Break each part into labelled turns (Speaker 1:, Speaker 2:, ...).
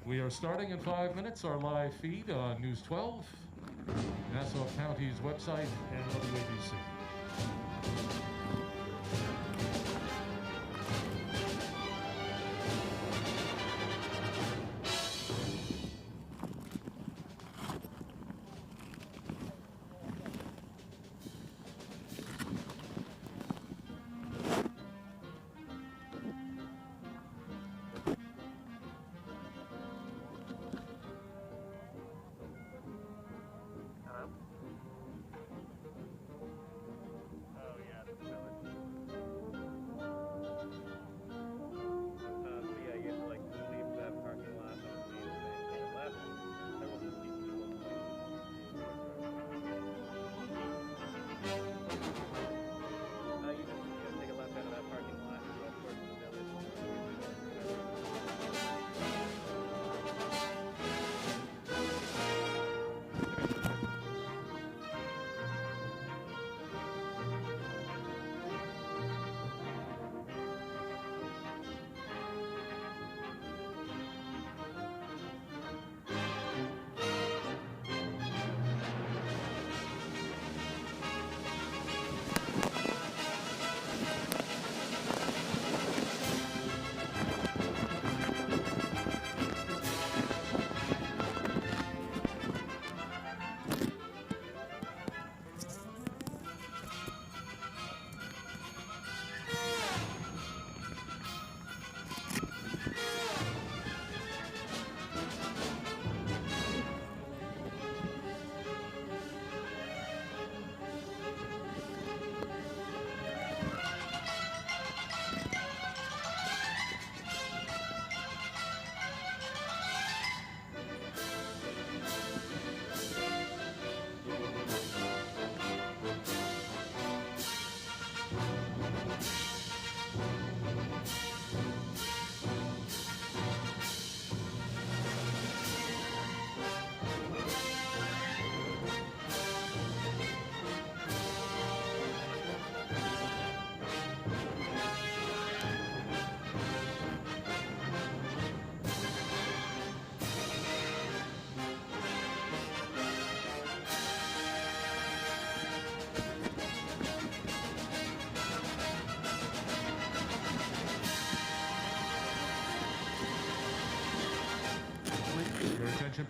Speaker 1: We are starting in 5 minutes our live feed on News 12, Nassau County's website, and WABC.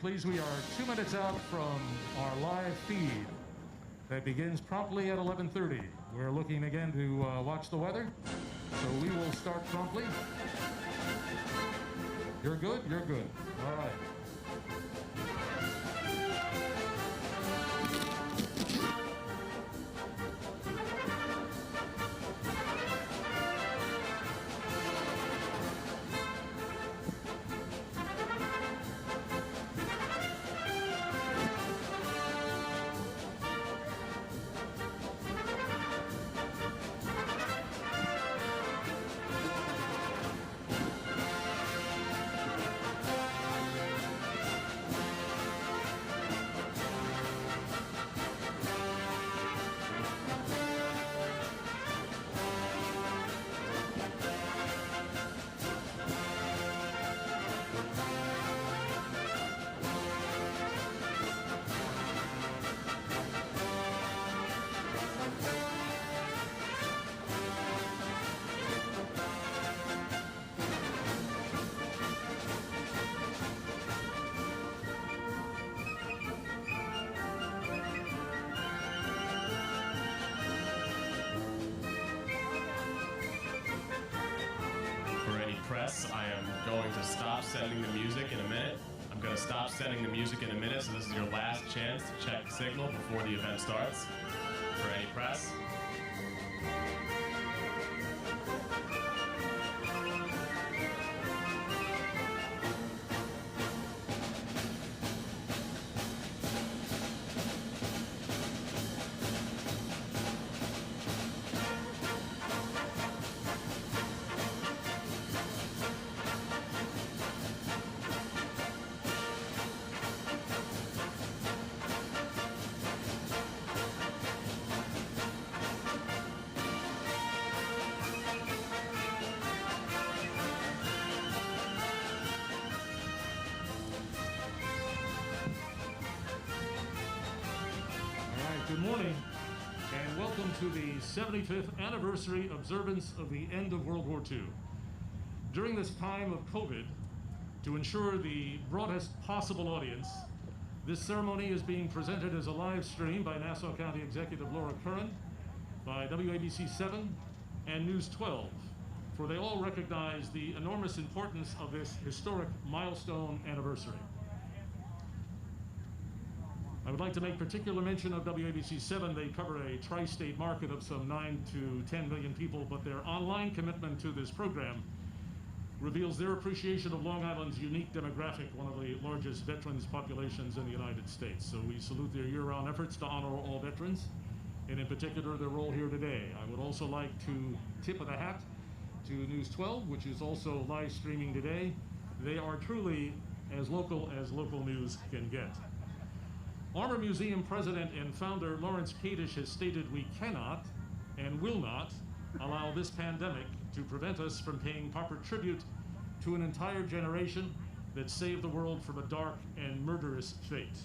Speaker 1: Please, we are 2 minutes out from our live feed that begins promptly at 11:30. We're looking again to watch the weather, so we will start promptly. You're good? You're good. All right.
Speaker 2: I am going to stop sending the music in a minute. I'm going to stop sending the music in a minute, so this is your last chance to check the signal before the event starts. For any press.
Speaker 1: Good morning, and welcome to the 75th anniversary observance of the end of World War II. During this time of COVID, to ensure the broadest possible audience, this ceremony is being presented as a live stream by Nassau County Executive Laura Curran, by WABC-7 and News 12, for they all recognize the enormous importance of this historic milestone anniversary. I would like to make particular mention of WABC-7. They cover a tri-state market of some 9 to 10 million people, but their online commitment to this program reveals their appreciation of Long Island's unique demographic, one of the largest veterans populations in the United States. So we salute their year-round efforts to honor all veterans, and in particular their role here today. I would also like to tip of the hat to News 12, which is also live streaming today. They are truly as local news can get. Armor Museum President and founder Lawrence Kadish has stated we cannot and will not allow this pandemic to prevent us from paying proper tribute to an entire generation that saved the world from a dark and murderous fate.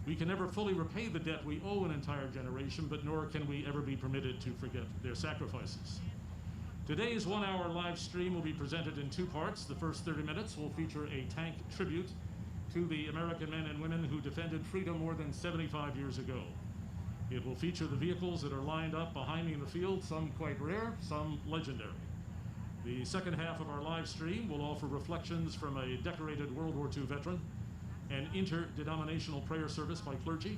Speaker 1: We can never fully repay the debt we owe an entire generation, but nor can we ever be permitted to forget their sacrifices. Today's one-hour live stream will be presented in two parts. The first 30 minutes will feature a tank tribute to the American men and women who defended freedom more than 75 years ago. It will feature the vehicles that are lined up behind me in the field, some quite rare, some legendary. The second half of our live stream will offer reflections from a decorated World War II veteran, an interdenominational prayer service by clergy,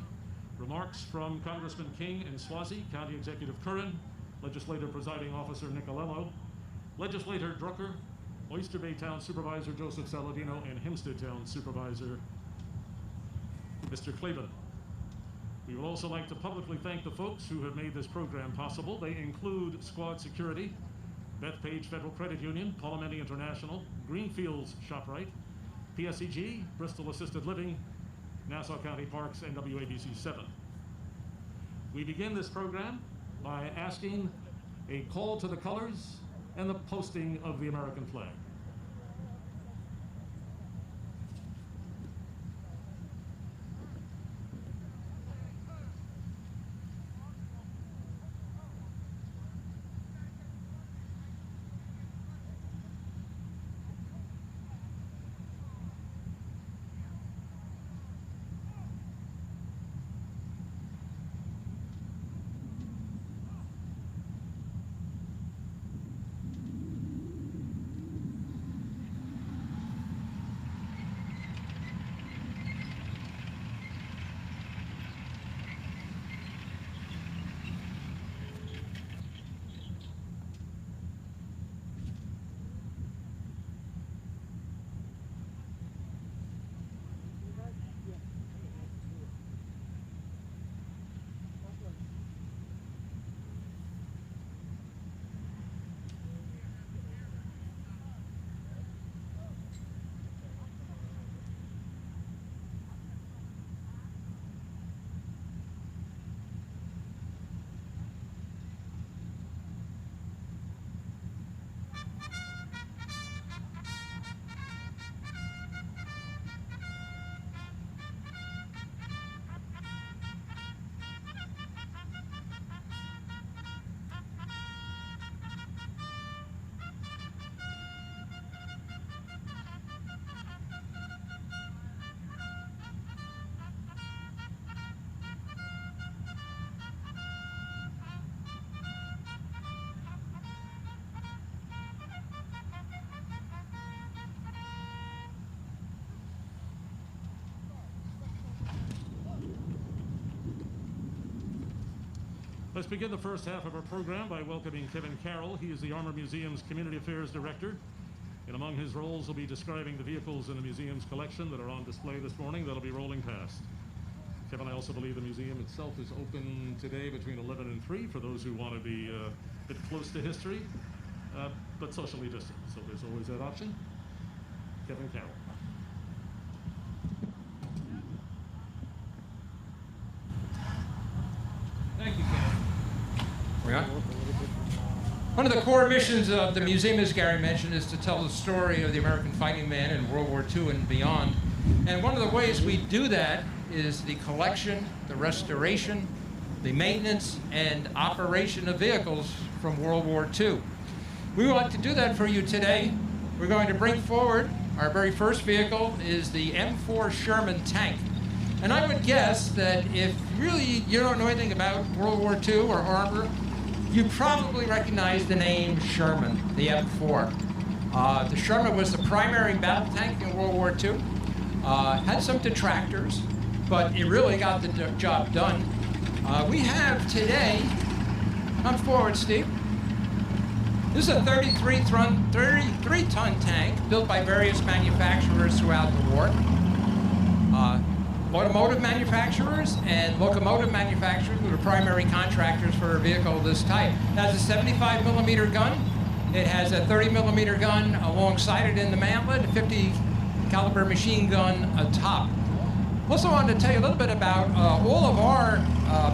Speaker 1: remarks from Congressman King and Swazi, County Executive Curran, Legislative Presiding Officer Nicolello, Legislator Drucker, Oyster Bay Town Supervisor Joseph Saladino, and Hempstead Town Supervisor Mr. Clavin. We would also like to publicly thank the folks who have made this program possible. They include Squad Security, Bethpage Federal Credit Union, Palomeni International, Greenfields ShopRite, PSEG, Bristol Assisted Living, Nassau County Parks, and WABC-7. We begin this program by asking a call to the colors and the posting of the American flag. Let's begin the first half of our program by welcoming Kevin Carroll. He is the Armor Museum's Community Affairs Director, and among his roles will be describing the vehicles in the museum's collection that are on display this morning that'll be rolling past. Kevin, I also believe the museum itself is open today between 11 and 3 for those who want to be a bit close to history, but socially distant, so there's always that option. Kevin Carroll.
Speaker 3: Thank you, Ken. We on? One of the core missions of the museum, as Gary mentioned, is to tell the story of the American fighting man in World War II and beyond. And one of the ways we do that is the collection, the restoration, the maintenance, and operation of vehicles from World War II. We would like to do that for you today. We're going to bring forward our very first vehicle is the M4 Sherman tank. And I would guess that if really you don't know anything about World War II or armor, you probably recognize the name Sherman, the M4. The Sherman was the primary battle tank in World War II. Had some detractors, but it really got the job done. We have today, come forward, Steve. This is a 33-ton tank built by various manufacturers throughout the war. Automotive manufacturers and locomotive manufacturers were the primary contractors for a vehicle of this type. It has a 75 millimeter gun. It has a 30 millimeter gun alongside it in the mantlet, a 50 caliber machine gun atop. Also wanted to tell you a little bit about all of our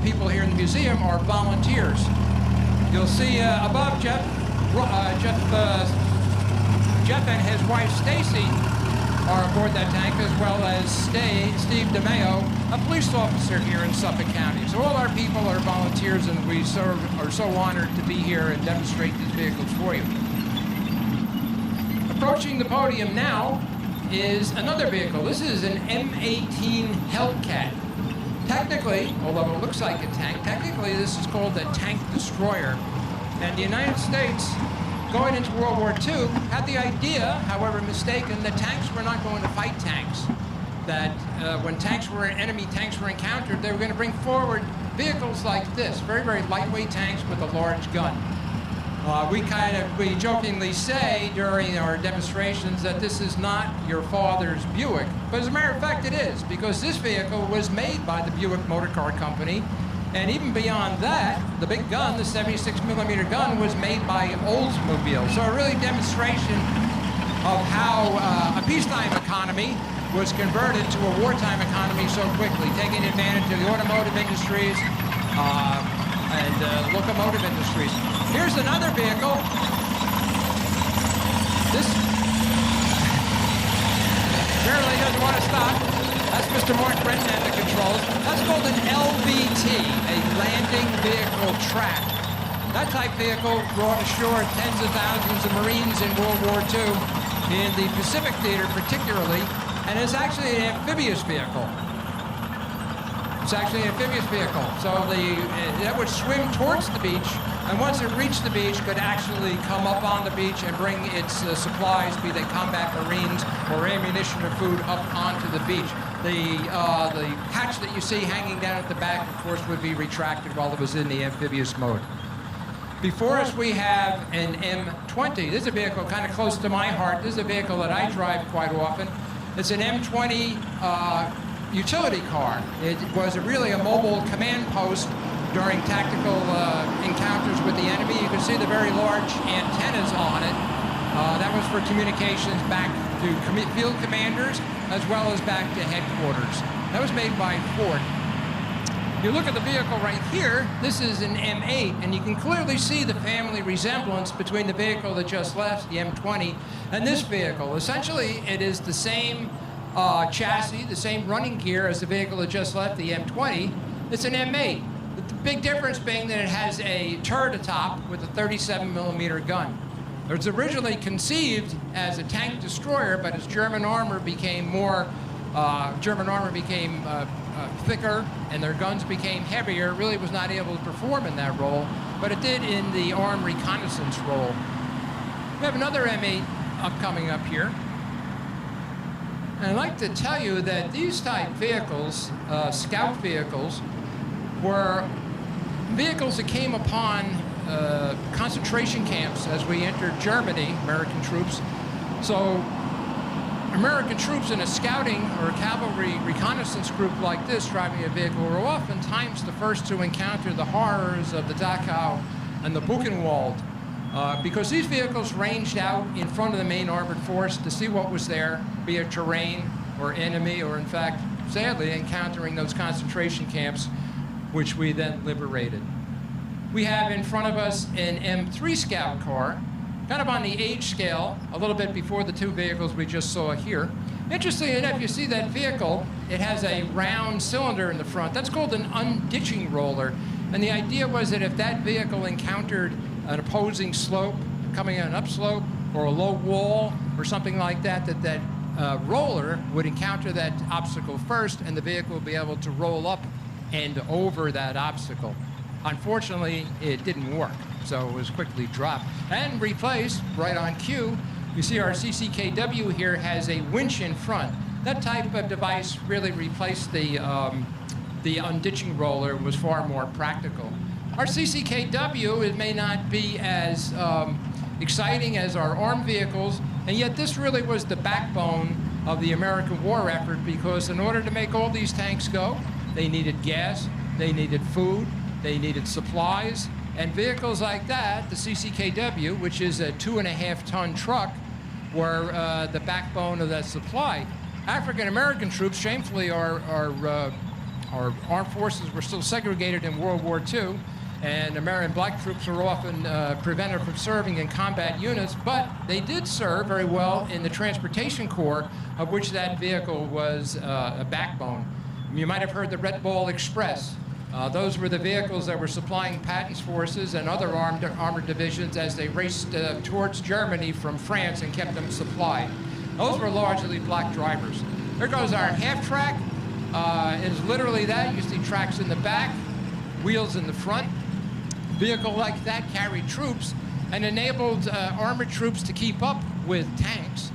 Speaker 3: people here in the museum are volunteers. You'll see above Jeff and his wife Stacy are aboard that tank, as well as Steve DeMeo, a police officer here in Suffolk County. So all our people are volunteers, and we are so honored to be here and demonstrate these vehicles for you. Approaching the podium now is another vehicle. This is an M18 Hellcat. Technically, although it looks like a tank, technically this is called a tank destroyer. And the United States, going into World War II, had the idea, however mistaken, that tanks were not going to fight tanks. That when enemy tanks were encountered, they were going to bring forward vehicles like this, very, very lightweight tanks with a large gun. We jokingly say during our demonstrations that this is not your father's Buick, but as a matter of fact it is, because this vehicle was made by the Buick Motor Car Company, and even beyond that, the big gun, the 76 millimeter gun, was made by Oldsmobile. So a really demonstration of how a peacetime economy was converted to a wartime economy so quickly, taking advantage of the automotive industries, and locomotive industries. Here's another vehicle. This apparently doesn't want to stop. That's Mr. Mark Brennan at the controls. That's called an LVT, a landing vehicle track. That type vehicle brought ashore tens of thousands of Marines in World War II, in the Pacific Theater particularly, and it's actually an amphibious vehicle. It's actually an amphibious vehicle. So that would swim towards the beach, and once it reached the beach, could actually come up on the beach and bring its supplies, be they combat Marines or ammunition or food, up onto the beach. The hatch that you see hanging down at the back, of course, would be retracted while it was in the amphibious mode. Before us, we have an M20. This is a vehicle kind of close to my heart. This is a vehicle that I drive quite often. It's an M20 utility car. It was really a mobile command post during tactical encounters with the enemy. You can see the very large antennas on it. That was for communications back to field commanders as well as back to headquarters. That was made by Ford. If you look at the vehicle right here, this is an M8, and you can clearly see the family resemblance between the vehicle that just left, the M20, and this vehicle. Essentially, it is the same chassis, the same running gear as the vehicle that just left, the M20. It's an M8. The big difference being that it has a turret atop with a 37 millimeter gun. It was originally conceived as a tank destroyer, but as German armor became thicker and their guns became heavier, it really was not able to perform in that role, but it did in the armed reconnaissance role. We have another M8 upcoming up here. And I'd like to tell you that these type vehicles, scout vehicles, were vehicles that came upon concentration camps as we entered Germany, American troops. So American troops in a scouting or a cavalry reconnaissance group like this driving a vehicle were oftentimes the first to encounter the horrors of the Dachau and the Buchenwald, because these vehicles ranged out in front of the main armored force to see what was there, be it terrain or enemy, or in fact, sadly, encountering those concentration camps, which we then liberated. We have in front of us an M3 Scout car, kind of on the age scale, a little bit before the two vehicles we just saw here. Interestingly enough, you see that vehicle, it has a round cylinder in the front. That's called an unditching roller. And the idea was that if that vehicle encountered an opposing slope, coming on an upslope, or a low wall, or something like that, that roller would encounter that obstacle first, and the vehicle would be able to roll up and over that obstacle. Unfortunately, it didn't work, so it was quickly dropped and replaced right on cue. You see our CCKW here has a winch in front. That type of device really replaced the unditching roller. Was far more practical. Our CCKW, it may not be as exciting as our armed vehicles, and yet this really was the backbone of the American war effort, because in order to make all these tanks go, they needed gas, they needed food, they needed supplies, and vehicles like that, the CCKW, which is a 2.5-ton truck, were the backbone of that supply. African-American troops, shamefully, our armed forces were still segregated in World War II, and American black troops were often prevented from serving in combat units, but they did serve very well in the transportation corps, of which that vehicle was a backbone. You might have heard the Red Ball Express. Those were the vehicles that were supplying Patton's forces and other armored divisions as they raced towards Germany from France and kept them supplied. Those were largely black drivers. There goes our half-track. It's literally that. You see tracks in the back, wheels in the front. Vehicle like that carried troops and enabled armored troops to keep up with tanks.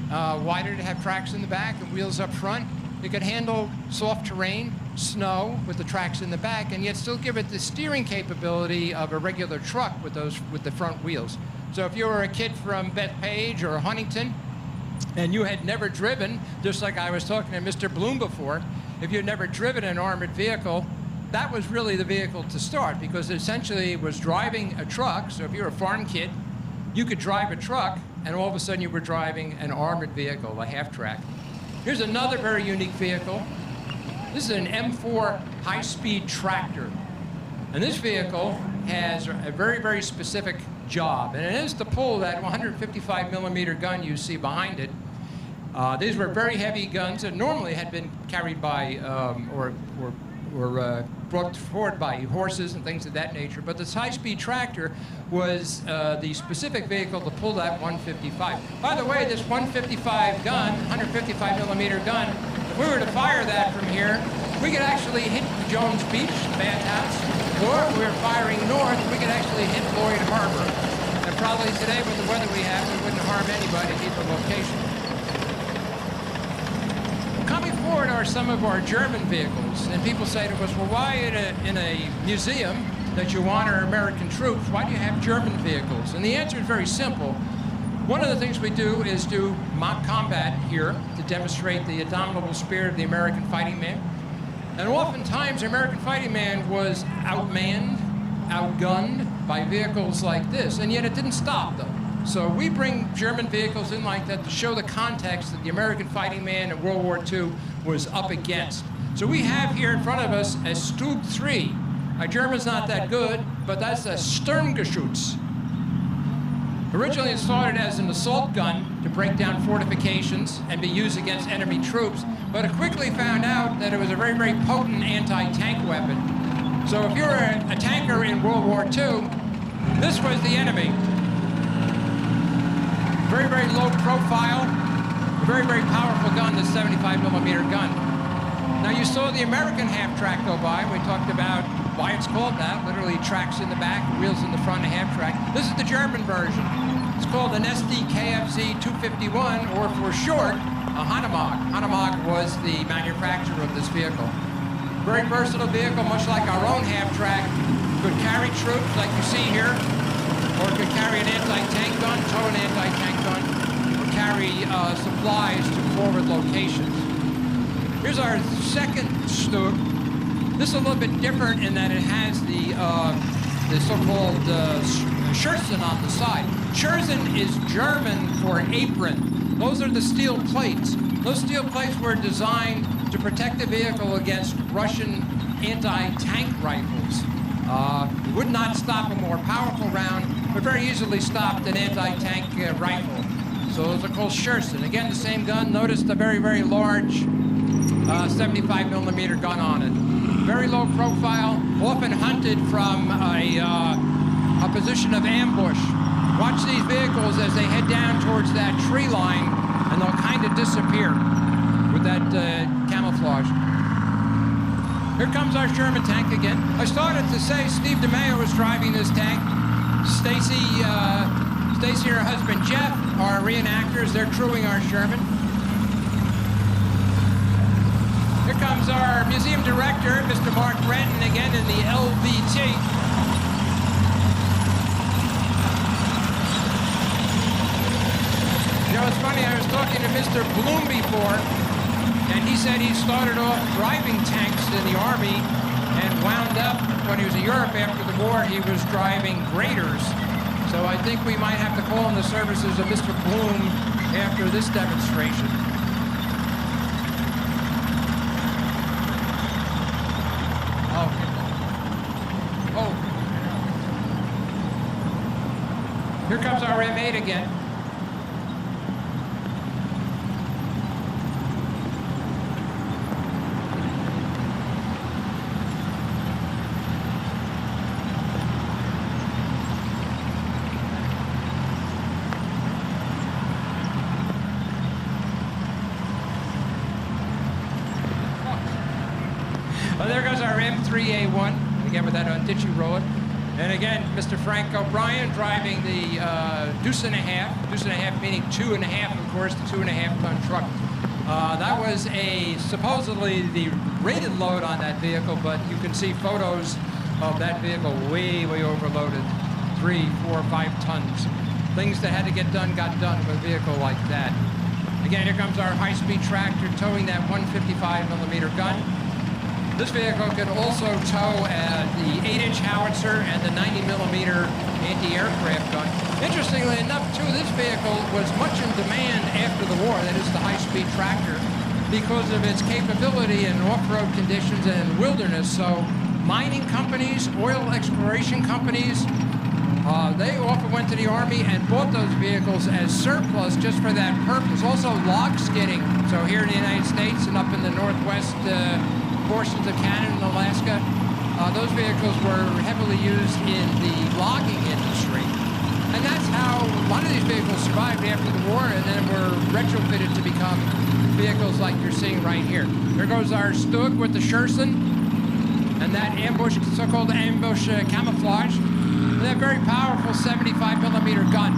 Speaker 3: Why did it have tracks in the back and wheels up front? It could handle soft terrain, snow, with the tracks in the back, and yet still give it the steering capability of a regular truck with the front wheels. So if you were a kid from Bethpage or Huntington, and you had never driven, just like I was talking to Mr. Bloom before, if you had never driven an armored vehicle, that was really the vehicle to start, because it essentially was driving a truck. So if you're a farm kid, you could drive a truck, and all of a sudden you were driving an armored vehicle, a half-track. Here's another very unique vehicle. This is an M4 high-speed tractor. And this vehicle has a very, very specific job, and it is to pull that 155-millimeter gun you see behind it. These were very heavy guns that normally had been carried by or brought forward by horses and things of that nature, but this high-speed tractor was the specific vehicle to pull that 155. By the way, this 155 gun, 155-millimeter gun, if we were to fire that from here, we could actually hit Jones Beach, the bathhouse, or if we were firing north, we could actually hit Lloyd Harbor. And probably today, with the weather we have, we wouldn't harm anybody at either location. Coming forward are some of our German vehicles, and people say to us, well, why in a museum that you honor American troops, why do you have German vehicles? And the answer is very simple. One of the things we do is do mock combat here to demonstrate the indomitable spirit of the American fighting man. And oftentimes, the American fighting man was outmanned, outgunned by vehicles like this, and yet it didn't stop them. So we bring German vehicles in like that to show the context that the American fighting man in World War II was up against. So we have here in front of us a Stug 3. Our German's not that good, but that's a Sturmgeschütz. Originally it started as an assault gun to break down fortifications and be used against enemy troops, but it quickly found out that it was a very, very potent anti-tank weapon. So if you're a tanker in World War II, this was the enemy. Very, very low profile, a very, very powerful gun, the 75-millimeter gun. Now you saw the American half-track go by. We talked about why it's called that. Literally tracks in the back, wheels in the front, a half-track. This is the German version. It's called an SD-KFZ 251, or for short, a Hanomag. Hanomag was the manufacturer of this vehicle. Very versatile vehicle, much like our own half-track. Could carry troops like you see here, or it could carry an anti-tank gun, tow an anti-tank gun, or carry supplies to forward locations. Here's our second Stug. This is a little bit different in that it has the so-called Schürzen on the side. Schürzen is German for apron. Those are the steel plates. Those steel plates were designed to protect the vehicle against Russian anti-tank rifles. Would not stop a more powerful round, but very easily stopped an anti-tank rifle. So those are called Schersten. Again, the same gun. Notice the very, very large 75 millimeter gun on it. Very low profile, often hunted from a position of ambush. Watch these vehicles as they head down towards that tree line, and they'll kind of disappear with that camouflage. Here comes our Sherman tank again. I started to say Steve DeMeo was driving this tank. Stacy and her husband Jeff are reenactors. They're crewing our Sherman. Here comes our museum director, Mr. Mark Renton, again in the LVT. You know, it's funny, I was talking to Mr. Bloom before, and he said he started off driving tanks in the Army and wound up, when he was in Europe after the war, he was driving graders. So I think we might have to call in the services of Mr. Bloom after this demonstration. Oh. Here comes our M8 again. Well, there goes our M3A1, again with that ditchy roller. And again, Mr. Frank O'Brien driving the deuce and a half meaning 2.5, of course, the 2.5-ton truck. That was supposedly the rated load on that vehicle, but you can see photos of that vehicle way, way overloaded, 3, 4, 5 tons. Things that had to get done got done with a vehicle like that. Again, here comes our high-speed tractor towing that 155 millimeter gun. This vehicle can also tow the 8-inch howitzer and the 90-millimeter anti-aircraft gun. Interestingly enough, too, this vehicle was much in demand after the war, that is the high-speed tractor, because of its capability in off-road conditions and wilderness. So mining companies, oil exploration companies, they often went to the Army and bought those vehicles as surplus just for that purpose. Also log skidding. So here in the United States and up in the northwest portions of Canada and Alaska, those vehicles were heavily used in the logging industry. And that's how a lot of these vehicles survived after the war and then were retrofitted to become vehicles like you're seeing right here. There goes our Stug with the Schersten and that ambush, so-called ambush camouflage, and that very powerful 75 millimeter gun.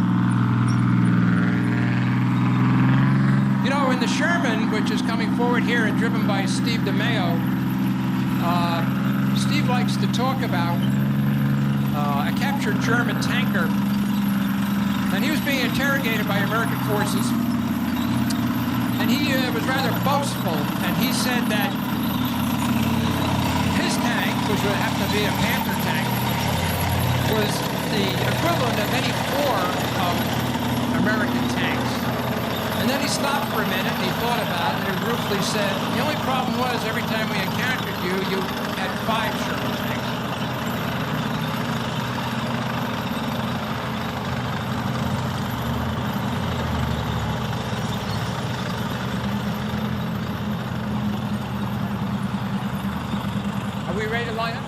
Speaker 3: You know, in the Sherman, which is coming forward here and driven by Steve DeMeo, Steve likes to talk about a captured German tanker, and he was being interrogated by American forces, and he was rather boastful, and he said that his tank, which would have to be a Panther tank, was the equivalent of any 4 American tanks. And then he stopped for a minute, and he thought about it, and he ruefully said, the only problem was every time we encountered you, you had 5 Sherman tanks. Are we ready to line up?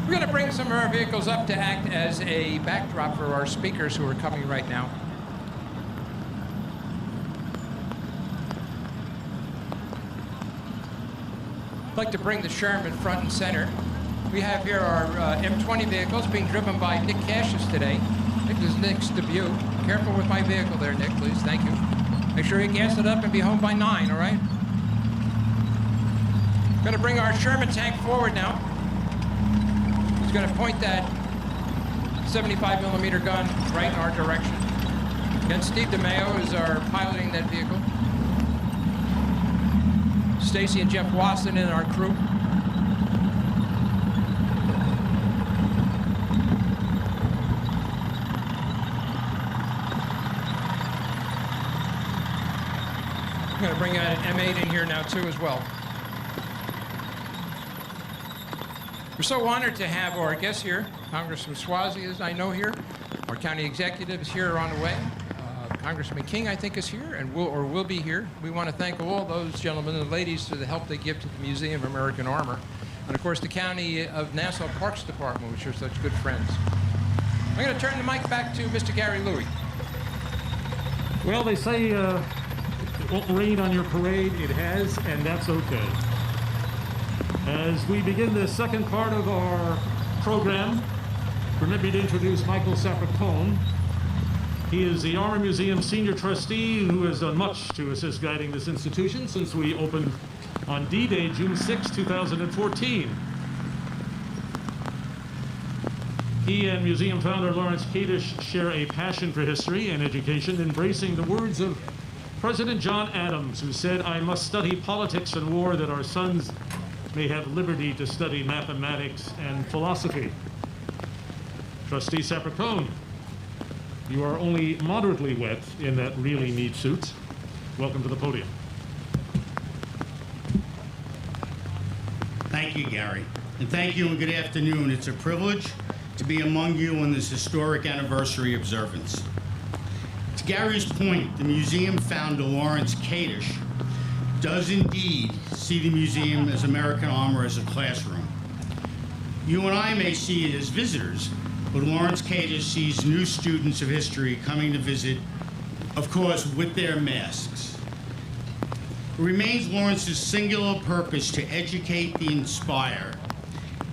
Speaker 3: We're going to bring some of our vehicles up to act as a backdrop for our speakers who are coming right now. I'd like to bring the Sherman front and center. We have here our M20 vehicles being driven by Nick Cassius today. This is Nick's debut. Careful with my vehicle there, Nick, please. Thank you. Make sure you gas it up and be home by 9, all right? Going to bring our Sherman tank forward now. Going to point that 75 millimeter gun right in our direction. Again, Steve DeMeo is our piloting that vehicle. Stacy and Jeff Wasson in our crew. I'm going to bring an M8 in here now too as well. We're so honored to have our guests here. Congressman Swazi, as I know here. Our county executive is here on the way. Congressman King, I think, is here and will be here. We want to thank all those gentlemen and ladies for the help they give to the Museum of American Armor. And, of course, the County of Nassau Parks Department, which are such good friends. I'm going to turn the mic back to Mr. Gary Louie.
Speaker 1: Well, they say it won't rain on your parade. It has, and that's okay. As we begin the second part of our program, permit me to introduce Michael Sapricone. He is the Armor Museum Senior Trustee who has done much to assist guiding this institution since we opened on D-Day, June 6, 2014. He and museum founder Lawrence Kadish share a passion for history and education, embracing the words of President John Adams, who said, "I must study politics and war that our sons may have liberty to study mathematics and philosophy." Trustee Sapricone, you are only moderately wet in that really neat suit. Welcome to the podium.
Speaker 4: Thank you, Gary. And thank you and good afternoon. It's a privilege to be among you on this historic anniversary observance. To Gary's point, the museum founder, Lawrence Kadish, does indeed see the museum as American Armor as a classroom. You and I may see it as visitors, but Lawrence Kadish sees new students of history coming to visit, of course, with their masks. It remains Lawrence's singular purpose to educate, to inspire,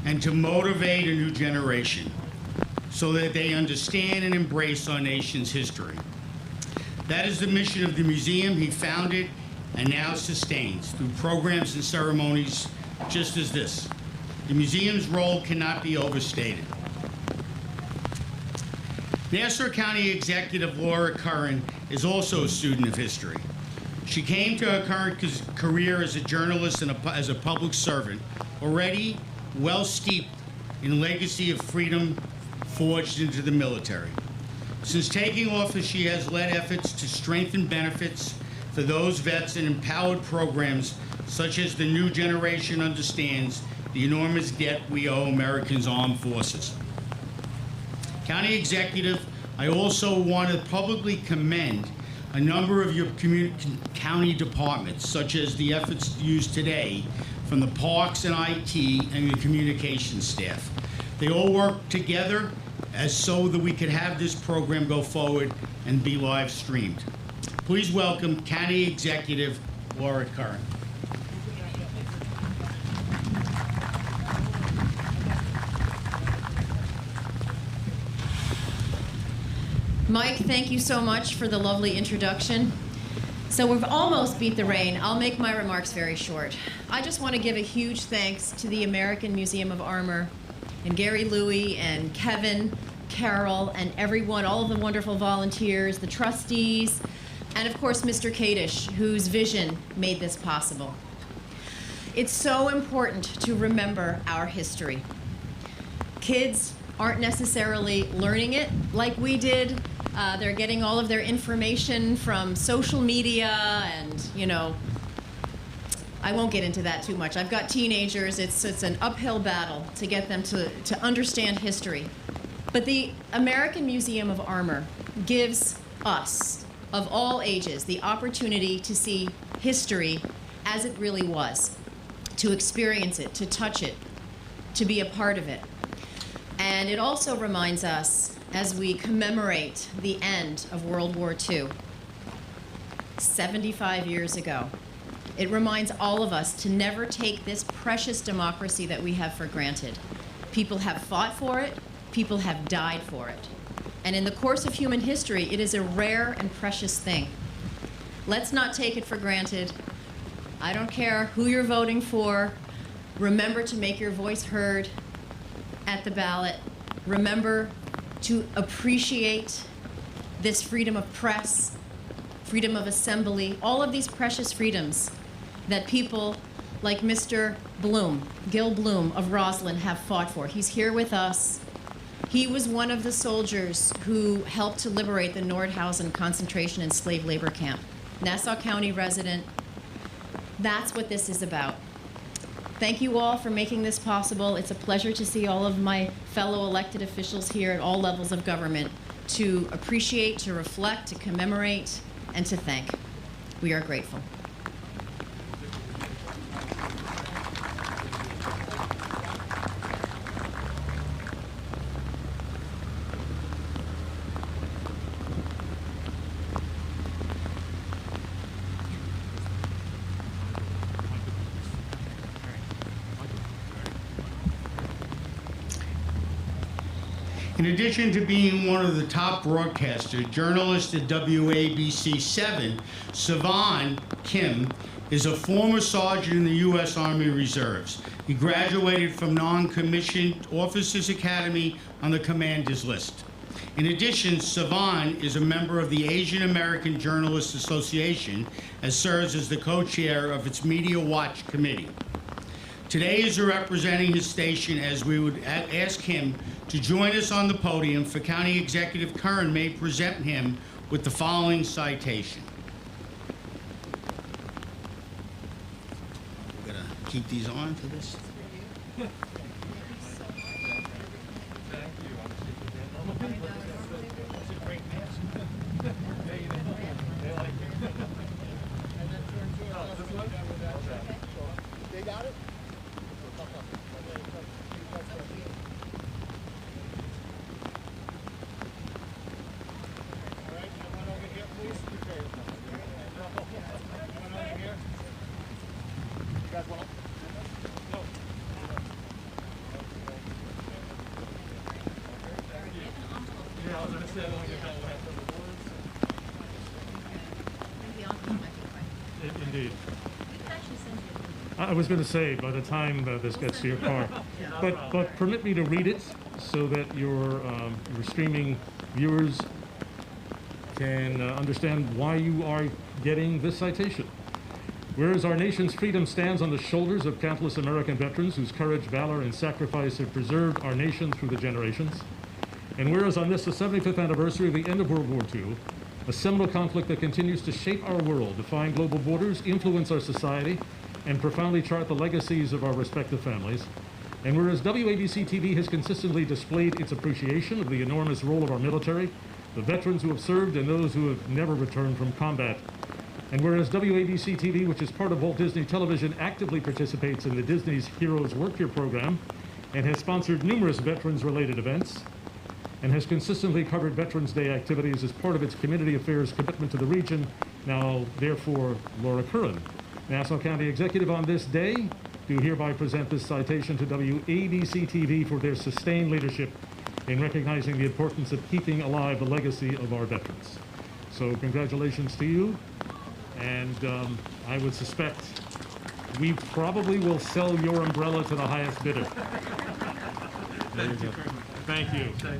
Speaker 4: and to motivate a new generation so that they understand and embrace our nation's history. That is the mission of the museum he founded and now sustains through programs and ceremonies just as this. The museum's role cannot be overstated. Nassau County Executive Laura Curran is also a student of history. She came to her current career as a journalist and as a public servant, already well steeped in legacy of freedom forged into the military. Since taking office, she has led efforts to strengthen benefits for those vets and empowered programs such as the new generation understands the enormous debt we owe Americans' armed forces. County Executive, I also want to publicly commend a number of your county departments, such as the efforts used today from the Parks and IT and the communications staff. They all work together so that we could have this program go forward and be live streamed. Please welcome County Executive Laura Curran.
Speaker 5: Mike, thank you so much for the lovely introduction. So we've almost beat the rain. I'll make my remarks very short. I just want to give a huge thanks to the American Museum of Armor and Gary Louie and Kevin, Carol, and everyone, all of the wonderful volunteers, the trustees, and of course Mr. Kadish, whose vision made this possible. It's so important to remember our history. Kids aren't necessarily learning it like we did. They're getting all of their information from social media and, you know, I won't get into that too much. I've got teenagers. It's an uphill battle to get them to understand history. But the American Museum of Armor gives us, of all ages, the opportunity to see history as it really was, to experience it, to touch it, to be a part of it. And it also reminds us, as we commemorate the end of World War II, 75 years ago, it reminds all of us to never take this precious democracy that we have for granted. People have fought for it, people have died for it. And in the course of human history, it is a rare and precious thing. Let's not take it for granted. I don't care who you're voting for. Remember to make your voice heard at the ballot. Remember to appreciate this freedom of press, freedom of assembly, all of these precious freedoms that people like Mr. Bloom, Gil Bloom of Roslyn, have fought for. He's here with us. He was one of the soldiers who helped to liberate the Nordhausen concentration and slave labor camp. Nassau County resident. That's what this is about. Thank you all for making this possible. It's a pleasure to see all of my fellow elected officials here at all levels of government to appreciate, to reflect, to commemorate, and to thank. We are grateful.
Speaker 4: In addition to being one of the top broadcasters, journalist at WABC-7, Savan Kim is a former sergeant in the U.S. Army Reserves. He graduated from Non-Commissioned Officers Academy on the commander's list. In addition, Savan is a member of the Asian American Journalists Association and serves as the co-chair of its Media Watch Committee. Today is representing his station as we would ask him to join us on the podium for County Executive Curran may present him with the following citation. We're gonna keep these on for this.
Speaker 6: They got it?
Speaker 1: Indeed. I was going to say, by the time this gets to your car, but permit me to read it so that your streaming viewers can understand why you are getting this citation. Whereas our nation's freedom stands on the shoulders of countless American veterans whose courage, valor, and sacrifice have preserved our nation through the generations, and whereas on this, the 75th anniversary of the end of World War II, a seminal conflict that continues to shape our world, define global borders, influence our society, and profoundly chart the legacies of our respective families. And whereas WABC-TV has consistently displayed its appreciation of the enormous role of our military, the veterans who have served and those who have never returned from combat. And whereas WABC-TV, which is part of Walt Disney Television, actively participates in the Disney's Heroes Work Here program and has sponsored numerous veterans-related events, and has consistently covered Veterans Day activities as part of its community affairs commitment to the region. Now, therefore, Laura Curran, Nassau County Executive, on this day, do hereby present this citation to WABC-TV for their sustained leadership in recognizing the importance of keeping alive the legacy of our veterans. So congratulations to you, and I would suspect we probably will sell your umbrella to the highest bidder. There you go. Thank you.
Speaker 6: So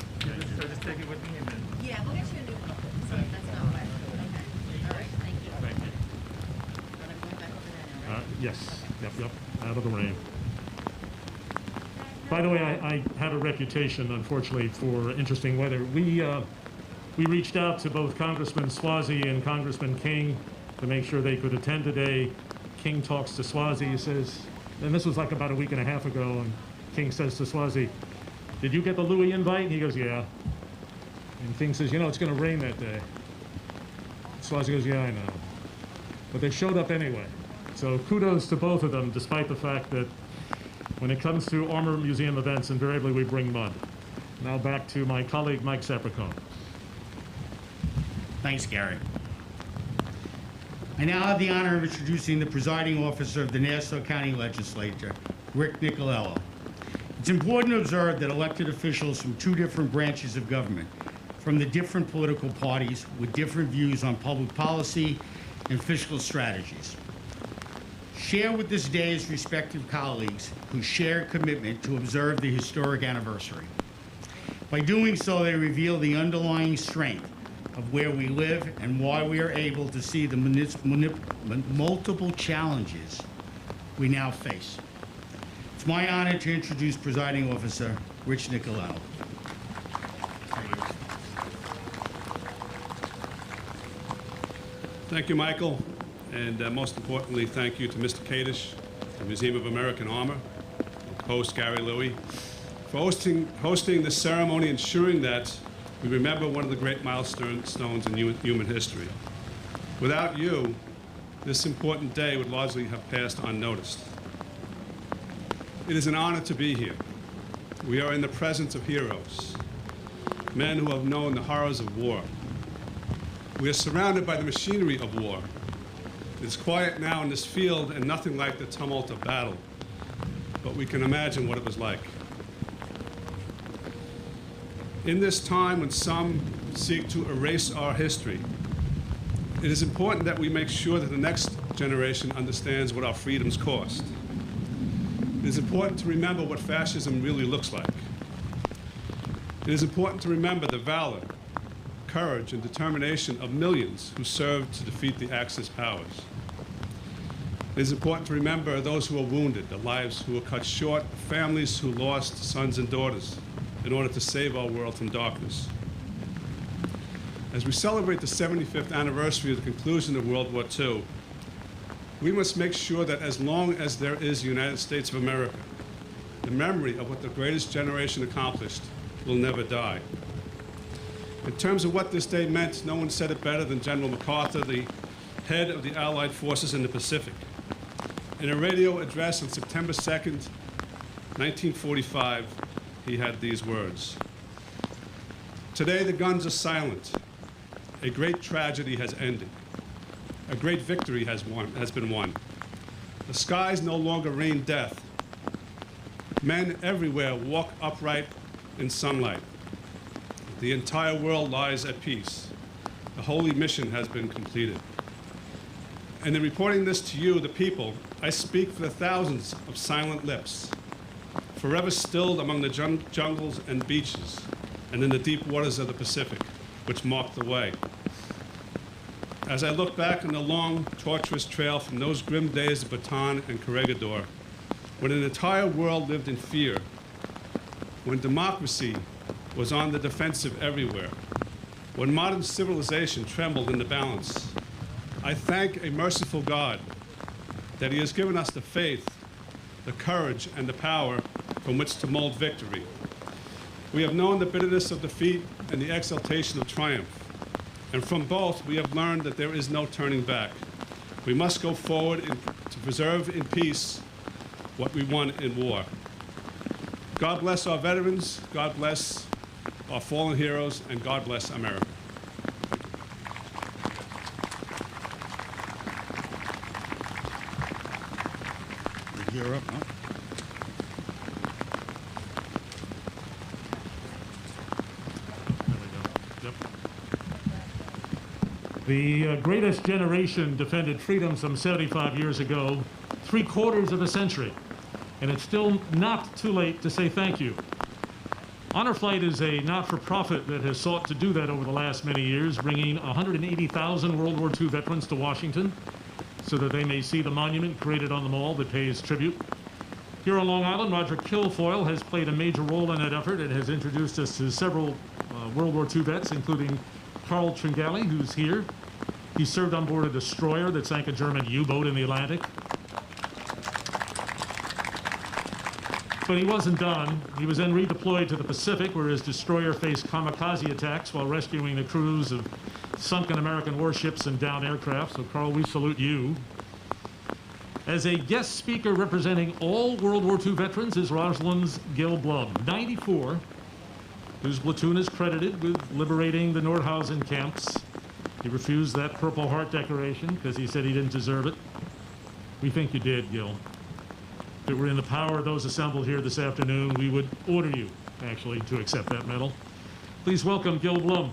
Speaker 6: just take it with me and then.
Speaker 5: Yeah, we'll get you a new one. So that's not bad. Okay. All right, thank you.
Speaker 1: Thank you.
Speaker 5: Want to go back over there now, right?
Speaker 1: Yes. Yep. Out of the rain. By the way, I had a reputation, unfortunately, for interesting weather. We reached out to both Congressman Swazi and Congressman King to make sure they could attend today. King talks to Swazi. He says, and this was like about a week and a half ago, and King says to Swazi, "Did you get the Louis invite?" And he goes, "Yeah." And King says, "You know, it's going to rain that day." Swazi goes, "Yeah, I know." But they showed up anyway. So kudos to both of them, despite the fact that when it comes to Armor Museum events, invariably we bring mud. Now back to my colleague, Mike Sapricone.
Speaker 4: Thanks, Gary. I now have the honor of introducing the presiding officer of the Nassau County Legislature, Rick Nicolello. It's important to observe that elected officials from two different branches of government, from the different political parties with different views on public policy and fiscal strategies, share with this day's respective colleagues who share a commitment to observe the historic anniversary. By doing so, they reveal the underlying strength of where we live and why we are able to see the multiple challenges we now face. It's my honor to introduce Presiding Officer Rich Nicolello.
Speaker 7: Thank you, Michael, and most importantly, thank you to Mr. Kadish the Museum of American Armor, and host Gary Louie, for hosting this ceremony, ensuring that we remember one of the great milestones in human history. Without you, this important day would largely have passed unnoticed. It is an honor to be here. We are in the presence of heroes, men who have known the horrors of war. We are surrounded by the machinery of war. It is quiet now in this field and nothing like the tumult of battle, but we can imagine what it was like. In this time when some seek to erase our history, it is important that we make sure that the next generation understands what our freedoms cost. It is important to remember what fascism really looks like. It is important to remember the valor, courage, and determination of millions who served to defeat the Axis powers. It is important to remember those who were wounded, the lives who were cut short, families who lost sons and daughters in order to save our world from darkness. As we celebrate the 75th anniversary of the conclusion of World War II, we must make sure that as long as there is the United States of America, the memory of what the greatest generation accomplished will never die. In terms of what this day meant, no one said it better than General MacArthur, the head of the Allied forces in the Pacific. In a radio address on September 2nd, 1945, he had these words: "Today the guns are silent. A great tragedy has ended. A great victory has been won. The skies no longer rain death. Men everywhere walk upright in sunlight. The entire world lies at peace. The holy mission has been completed. And in reporting this to you, the people, I speak for the thousands of silent lips, forever stilled among the jungles and beaches and in the deep waters of the Pacific, which marked the way. As I look back on the long, tortuous trail from those grim days of Bataan and Corregidor, when an entire world lived in fear, when democracy was on the defensive everywhere, when modern civilization trembled in the balance, I thank a merciful God that He has given us the faith, the courage, and the power from which to mold victory. We have known the bitterness of defeat and the exaltation of triumph. And from both, we have learned that there is no turning back. We must go forward to preserve in peace what we won in war. God bless our veterans, God bless our fallen heroes, and God bless America.
Speaker 4: We're here up, huh?
Speaker 1: The greatest generation defended freedom some 75 years ago, 3/4 of a century, and it's still not too late to say thank you. Honor Flight is a not-for-profit that has sought to do that over the last many years, bringing 180,000 World War II veterans to Washington so that they may see the monument created on the mall that pays tribute. Here on Long Island, Roger Kilfoyle has played a major role in that effort and has introduced us to several World War II vets, including Carl Tringali, who's here. He served on board a destroyer that sank a German U-boat in the Atlantic. But he wasn't done. He was then redeployed to the Pacific, where his destroyer faced kamikaze attacks while rescuing the crews of sunken American warships and downed aircraft. So, Carl, we salute you. As a guest speaker representing all World War II veterans is Rosalind's Gil Blum, 94, whose platoon is credited with liberating the Nordhausen camps. He refused that Purple Heart decoration because he said he didn't deserve it. We think you did, Gil. If it were in the power of those assembled here this afternoon, we would order you, actually, to accept that medal. Please welcome Gil Blum.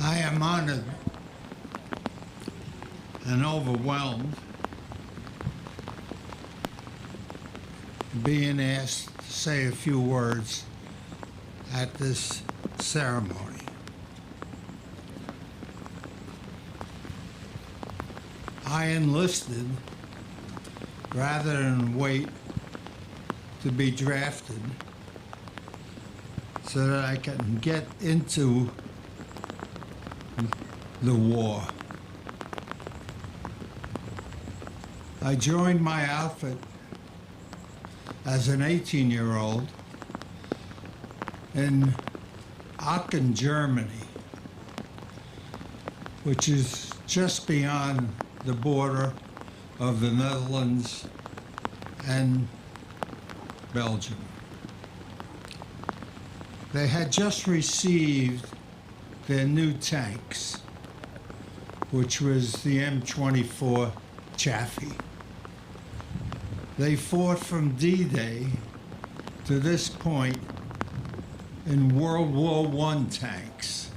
Speaker 8: I am honored and overwhelmed being asked to say a few words at this ceremony. I enlisted rather than wait to be drafted so that I can get into the war. I joined my outfit as an 18-year-old in Aachen, Germany, which is just beyond the border of the Netherlands and Belgium. They had just received their new tanks, which was the M24 Chaffee. They fought from D-Day to this point in World War I tanks,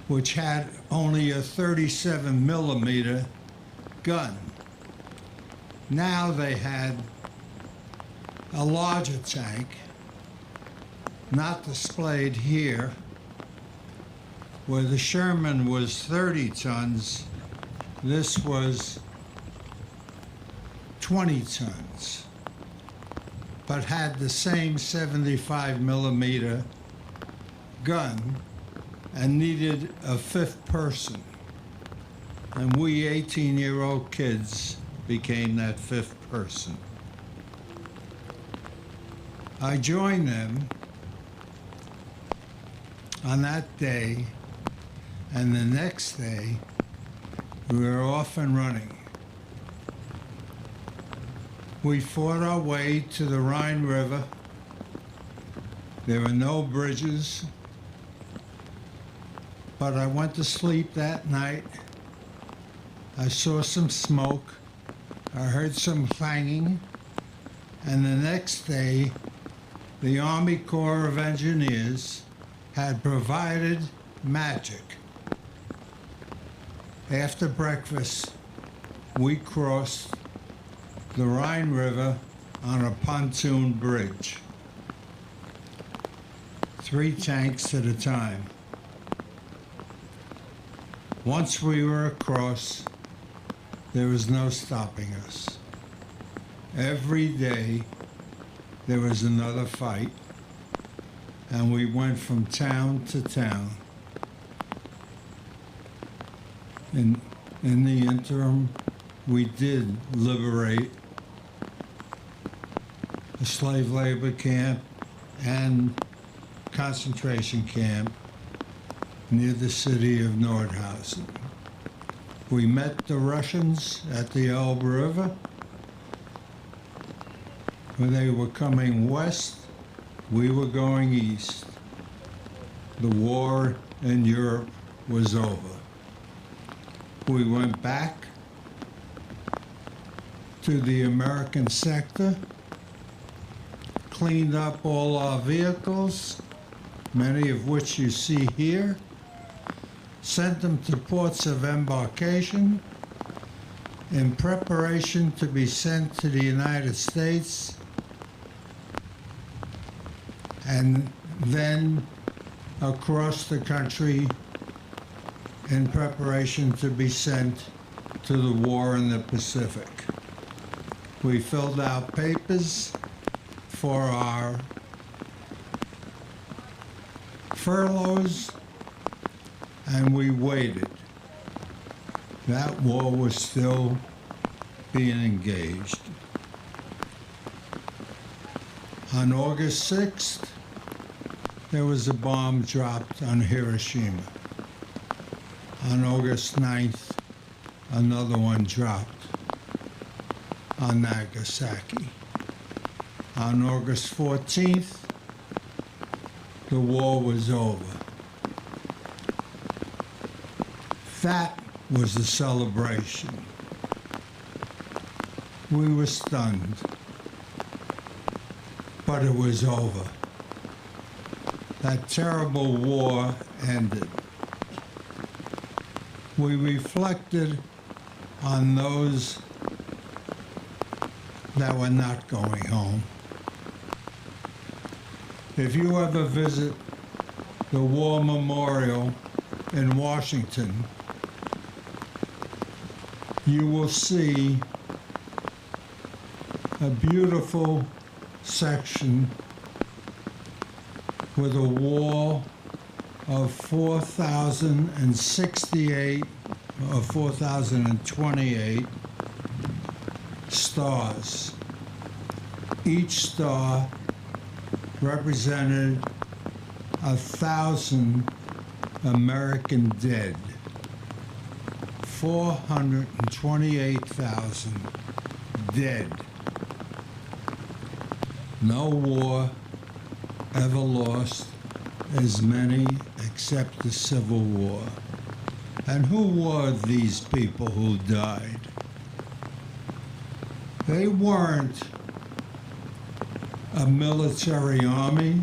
Speaker 8: which had only a 37 millimeter gun. Now they had a larger tank, not displayed here, where the Sherman was 30 tons, this was 20 tons, but had the same 75 millimeter gun and needed a fifth person. And we 18-year-old kids became that fifth person. I joined them on that day, and the next day we were off and running. We fought our way to the Rhine River. There were no bridges, but I went to sleep that night. I saw some smoke, I heard some clanging, and the next day, the Army Corps of Engineers had provided magic. After breakfast, we crossed the Rhine River on a pontoon bridge, 3 tanks at a time. Once we were across, there was no stopping us. Every day, there was another fight, and we went from town to town. In the interim, we did liberate a slave labor camp and concentration camp near the city of Nordhausen. We met the Russians at the Elbe River. When they were coming west, we were going east. The war in Europe was over. We went back to the American sector, cleaned up all our vehicles, many of which you see here, sent them to ports of embarkation in preparation to be sent to the United States, and then across the country in preparation to be sent to the war in the Pacific. We filled out papers for our furloughs, and we waited. That war was still being engaged. On August 6th, there was a bomb dropped on Hiroshima. On August 9th, another one dropped on Nagasaki. On August 14th, the war was over. That was a celebration. We were stunned, but it was over. That terrible war ended. we reflected on those that were not going home. If you ever visit the War Memorial in Washington, you will see a beautiful section with a wall of 4,068 or 4,028 stars. Each star represented 1,000 American dead. 428,000 dead. No war ever lost as many except the Civil War. And who were these people who died? They weren't a military army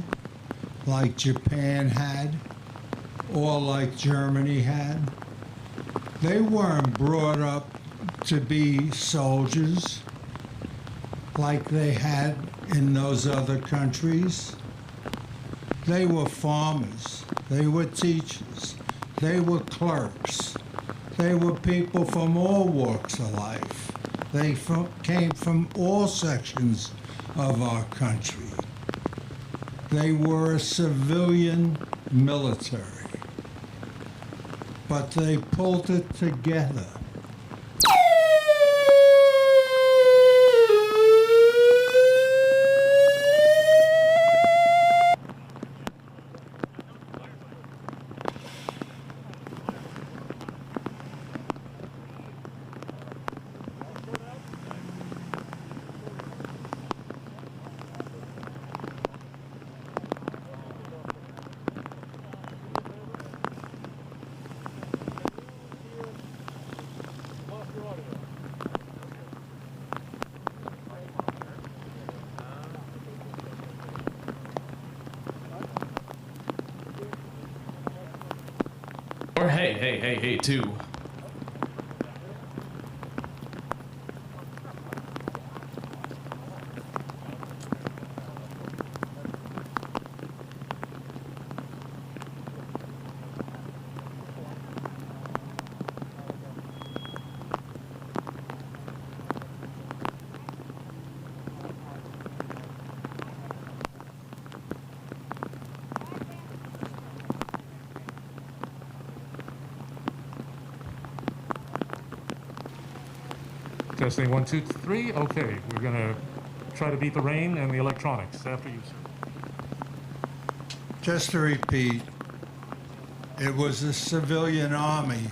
Speaker 8: like Japan had or like Germany had. They weren't brought up to be soldiers like they had in those other countries. They were farmers, they were teachers, they were clerks, they were people from all walks of life. They came from all sections of our country. They were a civilian military, but they pulled it together.
Speaker 2: Or hey, too.
Speaker 1: Testing 1, 2, 3. Okay, we're gonna try to beat the rain and the electronics after you, sir.
Speaker 8: Just to repeat, it was the civilian army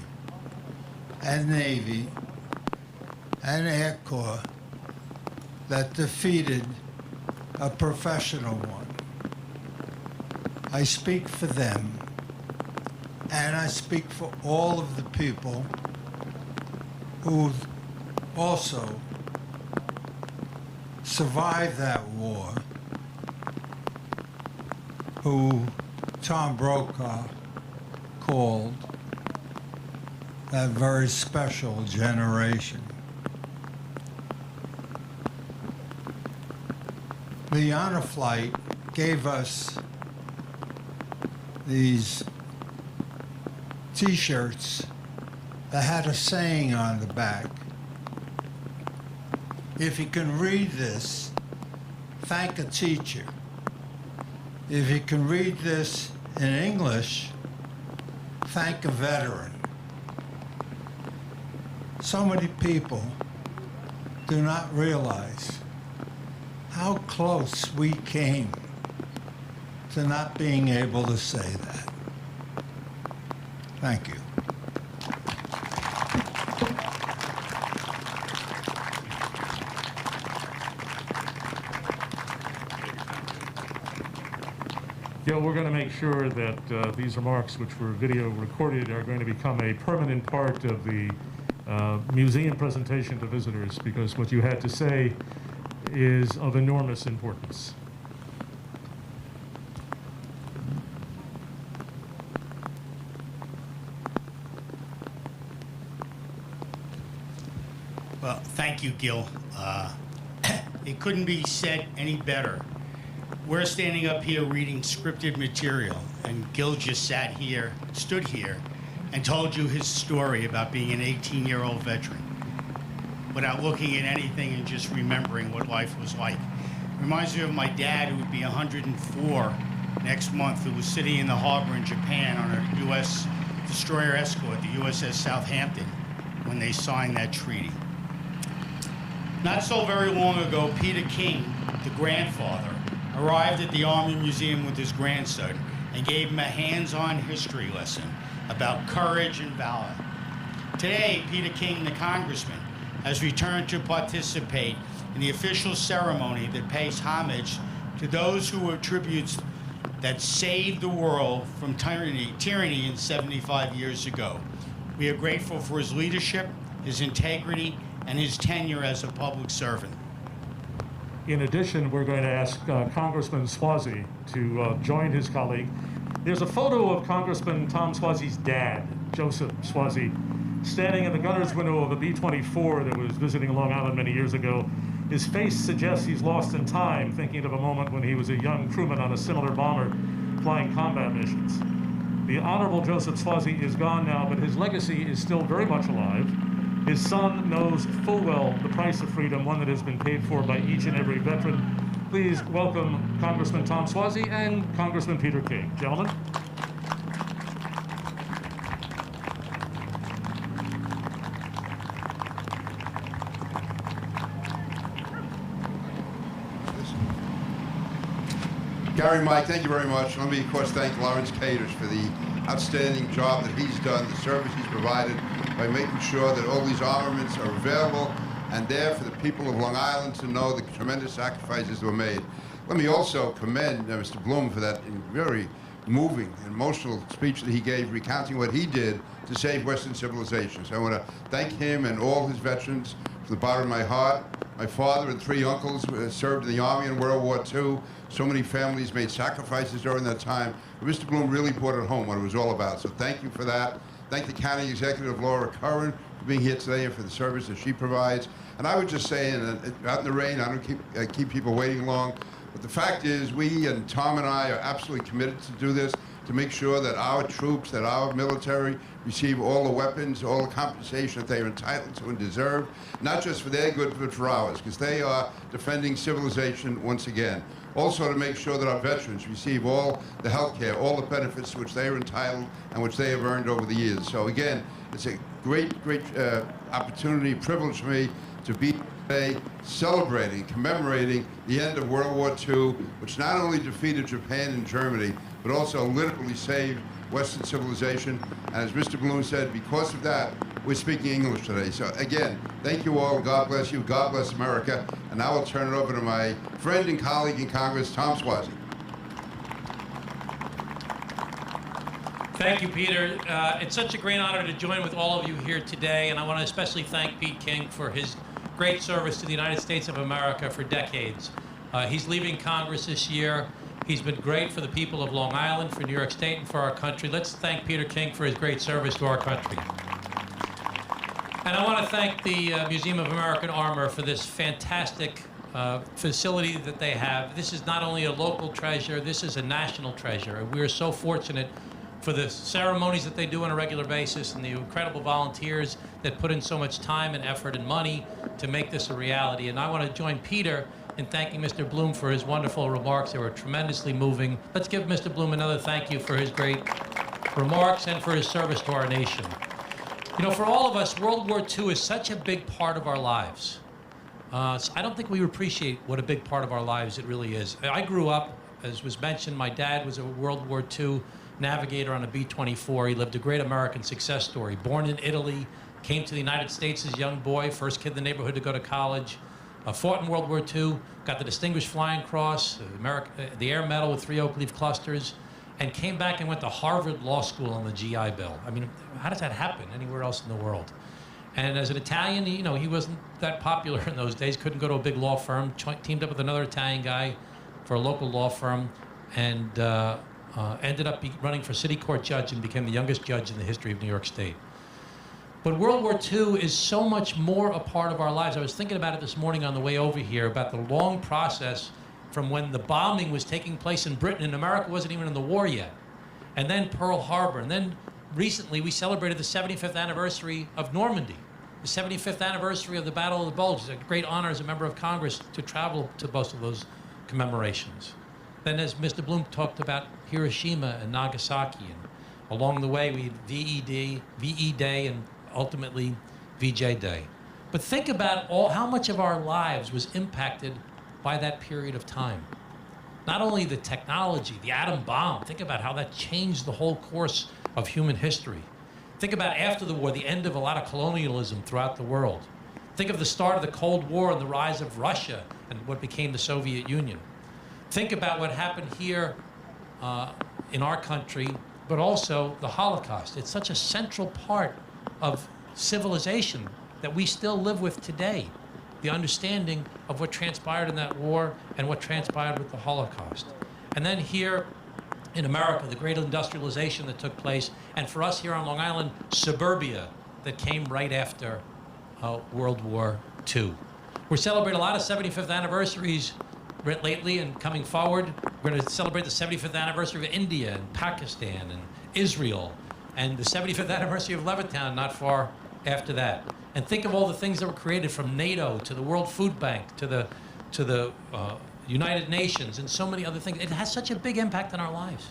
Speaker 8: and Navy and Air Corps that defeated a professional one. I speak for them, and I speak for all of the people who also survived that war, who Tom Brokaw called that very special generation. The honor flight gave us these T-shirts that had a saying on the back. If you can read this, thank a teacher. If you can read this in English, thank a veteran. So many people do not realize how close we came to not being able to say that. Thank you.
Speaker 1: Gil, we're going to make sure that these remarks, which were video recorded, are going to become a permanent part of the museum presentation to visitors, because what you had to say is of enormous importance.
Speaker 4: Thank you, Gil. It couldn't be said any better. We're standing up here reading scripted material, and Gil just stood here, and told you his story about being an 18-year-old veteran without looking at anything and just remembering what life was like. Reminds me of my dad, who would be 104 next month, who was sitting in the harbor in Japan on a U.S. destroyer escort, the USS Southampton, when they signed that treaty. Not so very long ago, Peter King, the grandfather, arrived at the Army Museum with his grandson and gave him a hands-on history lesson about courage and valor. Today, Peter King, the congressman, has returned to participate in the official ceremony that pays homage to those who were tributes that saved the world from tyranny 75 years ago. We are grateful for his leadership, his integrity, and his tenure as a public servant.
Speaker 1: In addition, we're going to ask Congressman Swazi to join his colleague. There's a photo of Congressman Tom Swazi's dad, Joseph Swazi, standing in the gunner's window of a B-24 that was visiting Long Island many years ago. His face suggests he's lost in time, thinking of a moment when he was a young crewman on a similar bomber flying combat missions. The Honorable Joseph Swazi is gone now, but his legacy is still very much alive. His son knows full well the price of freedom, one that has been paid for by each and every veteran. Please welcome Congressman Tom Swazi and Congressman Peter King. Gentlemen.
Speaker 9: Gary, Mike, thank you very much. Let me, of course, thank Lawrence Caters for the outstanding job that he's done, the service he's provided by making sure that all these armaments are available and there for the people of Long Island to know the tremendous sacrifices that were made. Let me also commend Mr. Bloom for that very moving and emotional speech that he gave, recounting what he did to save Western civilization. So I want to thank him and all his veterans from the bottom of my heart. My father and 3 uncles served in the Army in World War II. So many families made sacrifices during that time. But Mr. Bloom really brought it home, what it was all about. So thank you for that. Thank the County Executive, Laura Curran, for being here today and for the service that she provides. And I would just say, out in the rain, I don't keep people waiting long, but the fact is, we and Tom and I are absolutely committed to do this, to make sure that our troops, that our military receive all the weapons, all the compensation that they are entitled to and deserve, not just for their good, but for ours, because they are defending civilization once again. Also to make sure that our veterans receive all the health care, all the benefits to which they are entitled and which they have earned over the years. So again, it's a great opportunity, privilege for me to be today celebrating, commemorating the end of World War II, which not only defeated Japan and Germany, but also literally saved Western civilization. And as Mr. Bloom said, because of that, we're speaking English today. So again, thank you all. God bless you. God bless America. And now I'll turn it over to my friend and colleague in Congress, Tom Swazi.
Speaker 10: Thank you, Peter. It's such a great honor to join with all of you here today, and I want to especially thank Pete King for his great service to the United States of America for decades. He's leaving Congress this year. He's been great for the people of Long Island, for New York State, and for our country. Let's thank Peter King for his great service to our country. And I want to thank the Museum of American Armor for this fantastic facility that they have. This is not only a local treasure, this is a national treasure. We are so fortunate for the ceremonies that they do on a regular basis and the incredible volunteers that put in so much time and effort and money to make this a reality. And I want to join Peter in thanking Mr. Bloom for his wonderful remarks. They were tremendously moving. Let's give Mr. Bloom another thank you for his great remarks and for his service to our nation. You know, for all of us, World War II is such a big part of our lives. So I don't think we appreciate what a big part of our lives it really is. I grew up, as was mentioned, my dad was a World War II navigator on a B-24. He lived a great American success story. Born in Italy, came to the United States as a young boy, first kid in the neighborhood to go to college, fought in World War II, got the Distinguished Flying Cross, the Air Medal with 3 oak leaf clusters, and came back and went to Harvard Law School on the GI Bill. I mean, how does that happen anywhere else in the world? And as an Italian, you know, he wasn't that popular in those days, couldn't go to a big law firm, teamed up with another Italian guy for a local law firm, and ended up running for city court judge and became the youngest judge in the history of New York State. But World War II is so much more a part of our lives. I was thinking about it this morning on the way over here, about the long process from when the bombing was taking place in Britain, and America wasn't even in the war yet. And then Pearl Harbor. And then recently we celebrated the 75th anniversary of Normandy, the 75th anniversary of the Battle of the Bulge. It's a great honor as a member of Congress to travel to both of those commemorations. Then, as Mr. Bloom talked about Hiroshima and Nagasaki, and along the way we had VE Day, and ultimately VJ Day. But think about how much of our lives was impacted by that period of time. Not only the technology, the atom bomb, think about how that changed the whole course of human history. Think about after the war, the end of a lot of colonialism throughout the world. Think of the start of the Cold War and the rise of Russia and what became the Soviet Union. Think about what happened here in our country, but also the Holocaust. It's such a central part of civilization that we still live with today. The understanding of what transpired in that war and what transpired with the Holocaust. And then here in America, the great industrialization that took place, and for us here on Long Island, suburbia that came right after World War II. We're celebrating a lot of 75th anniversaries lately and coming forward. We're going to celebrate the 75th anniversary of India and Pakistan and Israel, and the 75th anniversary of Levittown not far after that. And think of all the things that were created, from NATO to the World Food Bank to the United Nations and so many other things. It has such a big impact on our lives.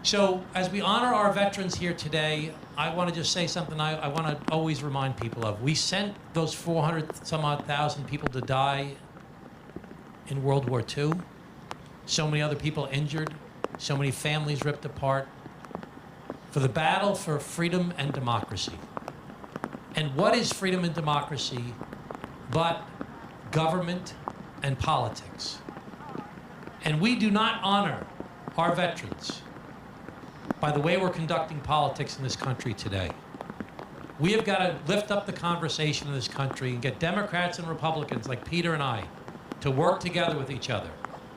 Speaker 10: So as we honor our veterans here today, I want to just say something I want to always remind people of. We sent those 400 some odd thousand people to die in World War II. So many other people injured, so many families ripped apart, for the battle for freedom and democracy. And what is freedom and democracy but government and politics? And we do not honor our veterans by the way we're conducting politics in this country today. We have got to lift up the conversation in this country and get Democrats and Republicans like Peter and I to work together with each other,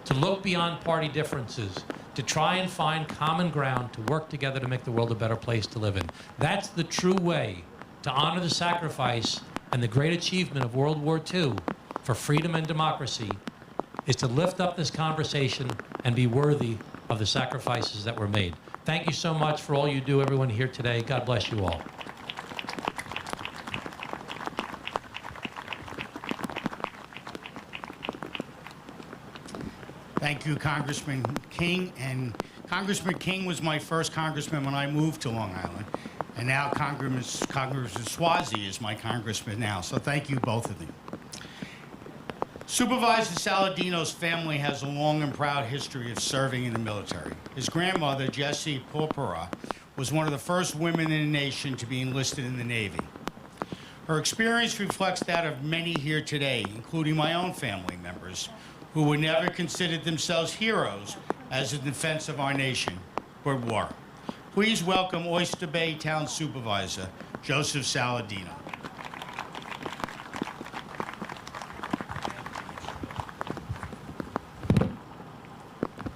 Speaker 10: to look beyond party differences, to try and find common ground, to work together to make the world a better place to live in. That's the true way to honor the sacrifice and the great achievement of World War II for freedom and democracy, is to lift up this conversation and be worthy of the sacrifices that were made. Thank you so much for all you do, everyone here today. God bless you all.
Speaker 4: Thank you, Congressman King. And Congressman King was my first congressman when I moved to Long Island. And now Congressman Swazi is my congressman now. So thank you, both of them. Supervisor Saladino's family has a long and proud history of serving in the military. His grandmother, Jessie Porpora, was one of the first women in the nation to be enlisted in the Navy. Her experience reflects that of many here today, including my own family members, who were never considered themselves heroes as in defense of our nation, but war. Please welcome Oyster Bay Town Supervisor, Joseph Saladino.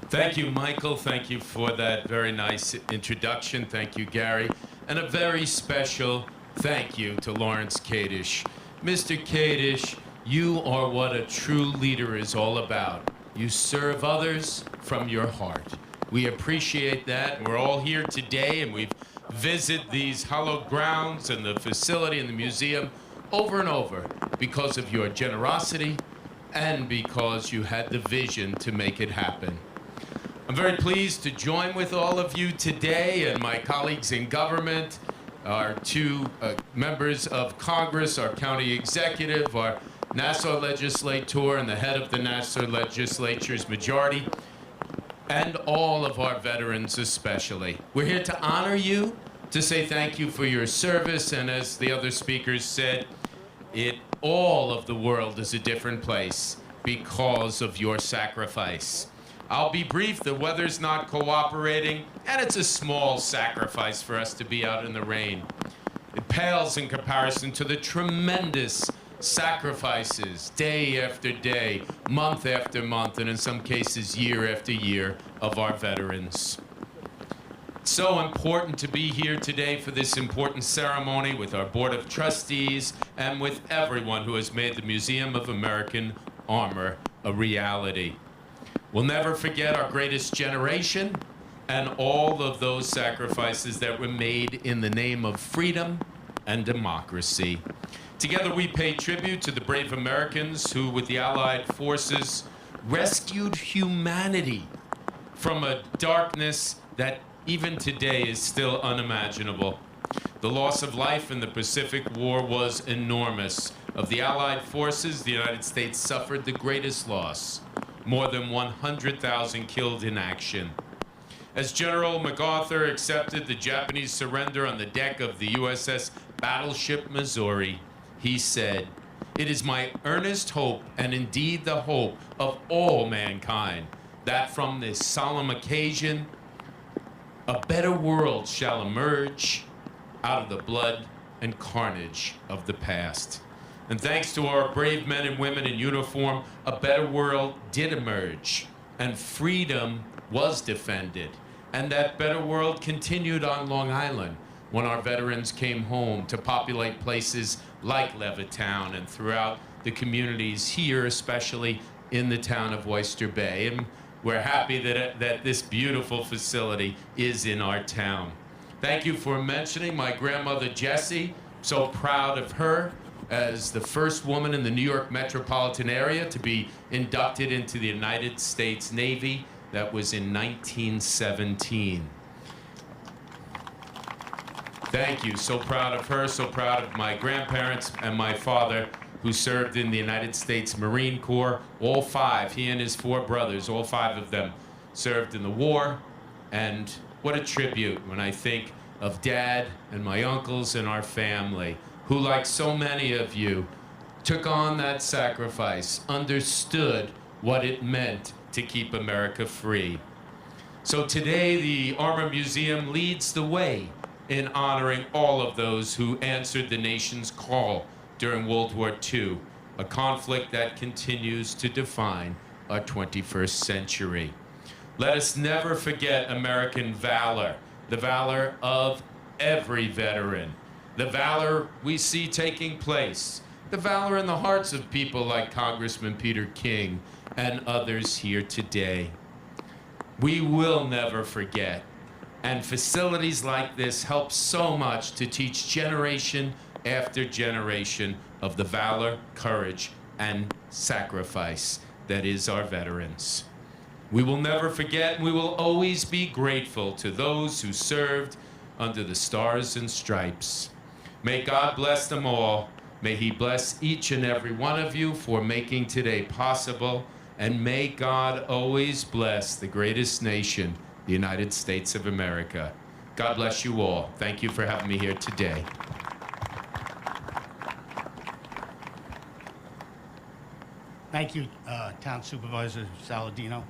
Speaker 11: Thank you, Michael. Thank you for that very nice introduction. Thank you, Gary. And a very special thank you to Lawrence Kadish. Mr. Kadish, you are what a true leader is all about. You serve others from your heart. We appreciate that. We're all here today, and we've visited these hallowed grounds and the facility and the museum over and over because of your generosity and because you had the vision to make it happen. I'm very pleased to join with all of you today and my colleagues in government, our two members of Congress, our county executive, our Nassau legislator, and the head of the Nassau legislature's majority, and all of our veterans especially. We're here to honor you, to say thank you for your service, and as the other speakers said, all of the world is a different place because of your sacrifice. I'll be brief. The weather's not cooperating, and it's a small sacrifice for us to be out in the rain. It pales in comparison to the tremendous sacrifices day after day, month after month, and in some cases year after year of our veterans. It's so important to be here today for this important ceremony with our Board of Trustees and with everyone who has made the Museum of American Armor a reality. We'll never forget our greatest generation and all of those sacrifices that were made in the name of freedom and democracy. Together we pay tribute to the brave Americans who, with the Allied forces, rescued humanity from a darkness that even today is still unimaginable. The loss of life in the Pacific War was enormous. Of the Allied forces, the United States suffered the greatest loss, more than 100,000 killed in action. As General MacArthur accepted the Japanese surrender on the deck of the USS Battleship Missouri, he said, "It is my earnest hope, and indeed the hope of all mankind, that from this solemn occasion, a better world shall emerge out of the blood and carnage of the past." And thanks to our brave men and women in uniform, a better world did emerge, and freedom was defended. And that better world continued on Long Island when our veterans came home to populate places like Levittown and throughout the communities here, especially in the town of Oyster Bay. And we're happy that this beautiful facility is in our town. Thank you for mentioning my grandmother Jessie. So proud of her as the first woman in the New York metropolitan area to be inducted into the United States Navy. That was in 1917. Thank you. So proud of her, so proud of my grandparents and my father, who served in the United States Marine Corps. All five, he and his four brothers, all five of them served in the war. And what a tribute when I think of Dad and my uncles and our family, who, like so many of you, took on that sacrifice, understood what it meant to keep America free. So today, the Armor Museum leads the way in honoring all of those who answered the nation's call during World War II, a conflict that continues to define our 21st century. Let us never forget American valor, the valor of every veteran, the valor we see taking place, the valor in the hearts of people like Congressman Peter King and others here today. We will never forget. And facilities like this help so much to teach generation after generation of the valor, courage, and sacrifice that is our veterans. We will never forget, and we will always be grateful to those who served under the Stars and Stripes. May God bless them all. May He bless each and every one of you for making today possible. And may God always bless the greatest nation, the United States of America. God bless you all. Thank you for having me here today.
Speaker 4: Thank you, Town Supervisor Saladino.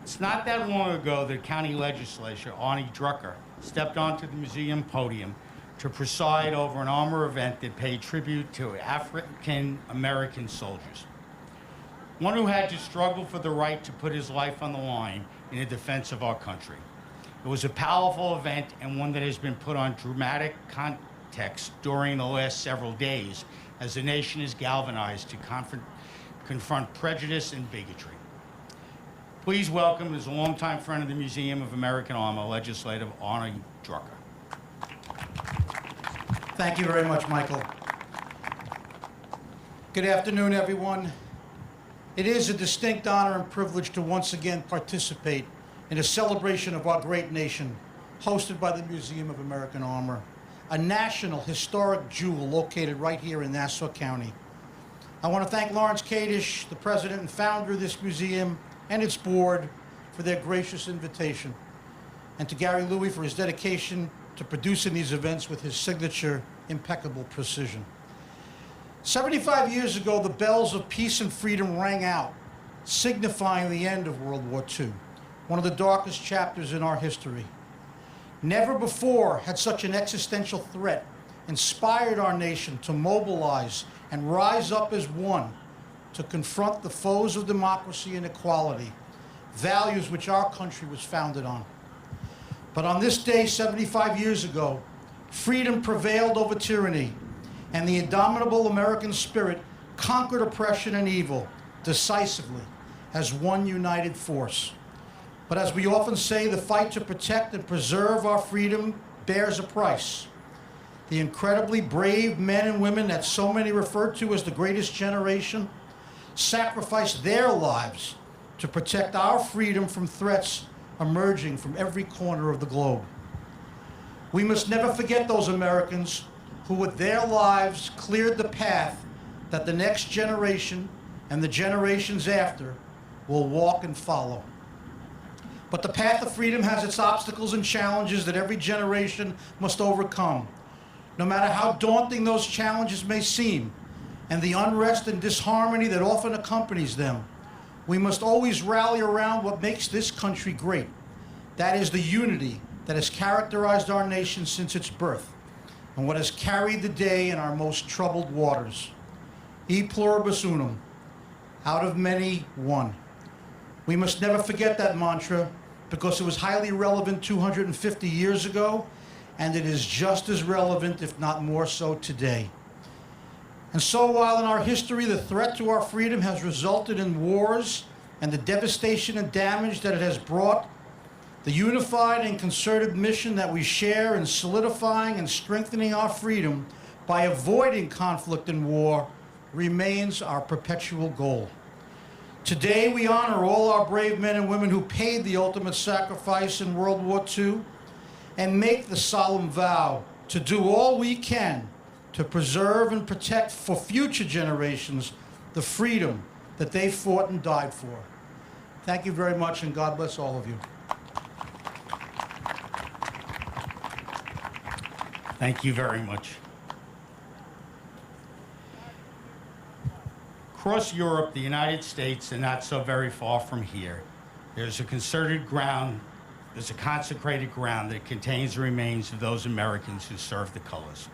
Speaker 4: It's not that long ago that County Legislator Arnie Drucker stepped onto the museum podium to preside over an armor event that paid tribute to African American soldiers. One who had to struggle for the right to put his life on the line in the defense of our country. It was a powerful event and one that has been put on dramatic context during the last several days as the nation is galvanized to confront prejudice and bigotry. Please welcome as a longtime friend of the Museum of American Armor, Legislator Arnie Drucker.
Speaker 12: Thank you very much, Michael. Good afternoon, everyone. It is a distinct honor and privilege to once again participate in a celebration of our great nation, hosted by the Museum of American Armor, a national historic jewel located right here in Nassau County. I want to thank Lawrence Kadish, the president and founder of this museum, and its board for their gracious invitation, and to Gary Louie for his dedication to producing these events with his signature impeccable precision. 75 years ago, the bells of peace and freedom rang out, signifying the end of World War II, one of the darkest chapters in our history. Never before had such an existential threat inspired our nation to mobilize and rise up as one to confront the foes of democracy and equality, values which our country was founded on. But on this day, 75 years ago, freedom prevailed over tyranny, and the indomitable American spirit conquered oppression and evil decisively as one united force. But as we often say, the fight to protect and preserve our freedom bears a price. The incredibly brave men and women that so many refer to as the greatest generation sacrificed their lives to protect our freedom from threats emerging from every corner of the globe. We must never forget those Americans who with their lives cleared the path that the next generation and the generations after will walk and follow. But the path of freedom has its obstacles and challenges that every generation must overcome. No matter how daunting those challenges may seem, and the unrest and disharmony that often accompanies them, we must always rally around what makes this country great. That is the unity that has characterized our nation since its birth, and what has carried the day in our most troubled waters. E pluribus unum, out of many, one. We must never forget that mantra, because it was highly relevant 250 years ago, and it is just as relevant, if not more so, today. And so while in our history the threat to our freedom has resulted in wars and the devastation and damage that it has brought, the unified and concerted mission that we share in solidifying and strengthening our freedom by avoiding conflict and war remains our perpetual goal. Today we honor all our brave men and women who paid the ultimate sacrifice in World War II and make the solemn vow to do all we can to preserve and protect for future generations the freedom that they fought and died for. Thank you very much, and God bless all of you.
Speaker 4: Thank you very much. Across Europe, the United States, and not so very far from here, there's a consecrated ground that contains the remains of those Americans who served the colors.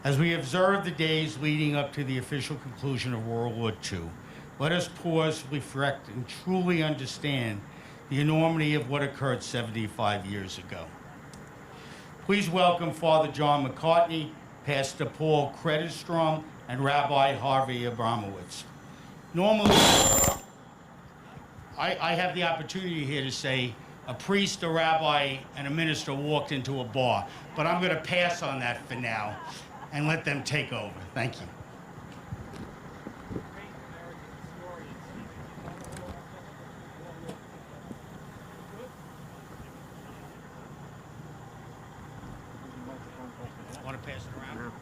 Speaker 4: As we observe the days leading up to the official conclusion of World War II, let us pause, reflect, and truly understand the enormity of what occurred 75 years ago. Please welcome Father John McCartney, Pastor Paul Kredestrom, and Rabbi Harvey Abramowitz. Normally, I have the opportunity here to say a priest, a rabbi, and a minister walked into a bar, but I'm going to pass on that for now and let them take over. Thank you. Want to pass it around?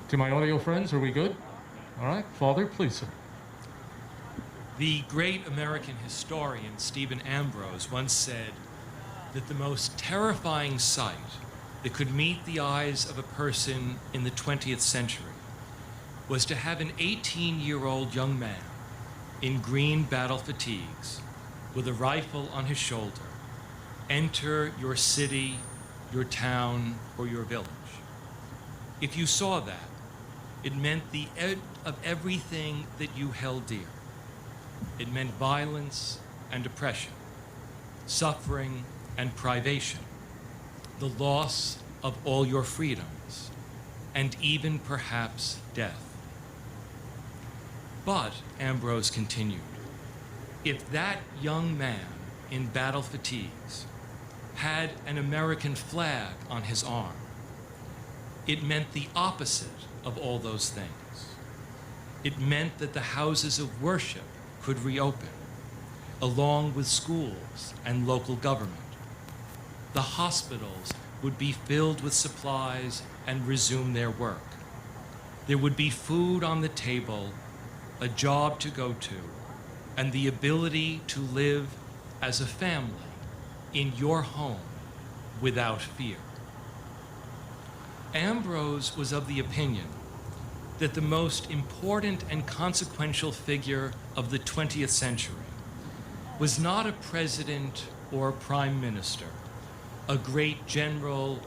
Speaker 1: To my audio friends, are we good? All right, Father, please, sir.
Speaker 13: The great American historian Stephen Ambrose once said that the most terrifying sight that could meet the eyes of a person in the 20th century was to have an 18-year-old young man in green battle fatigues with a rifle on his shoulder enter your city, your town, or your village. If you saw that, it meant the end of everything that you held dear. It meant violence and oppression, suffering and privation, the loss of all your freedoms, and even perhaps death. But, Ambrose continued, if that young man in battle fatigues had an American flag on his arm, it meant the opposite of all those things. It meant that the houses of worship could reopen, along with schools and local government. The hospitals would be filled with supplies and resume their work. There would be food on the table, a job to go to, and the ability to live as a family in your home without fear. Ambrose was of the opinion that the most important and consequential figure of the 20th century was not a president or a prime minister, a great general,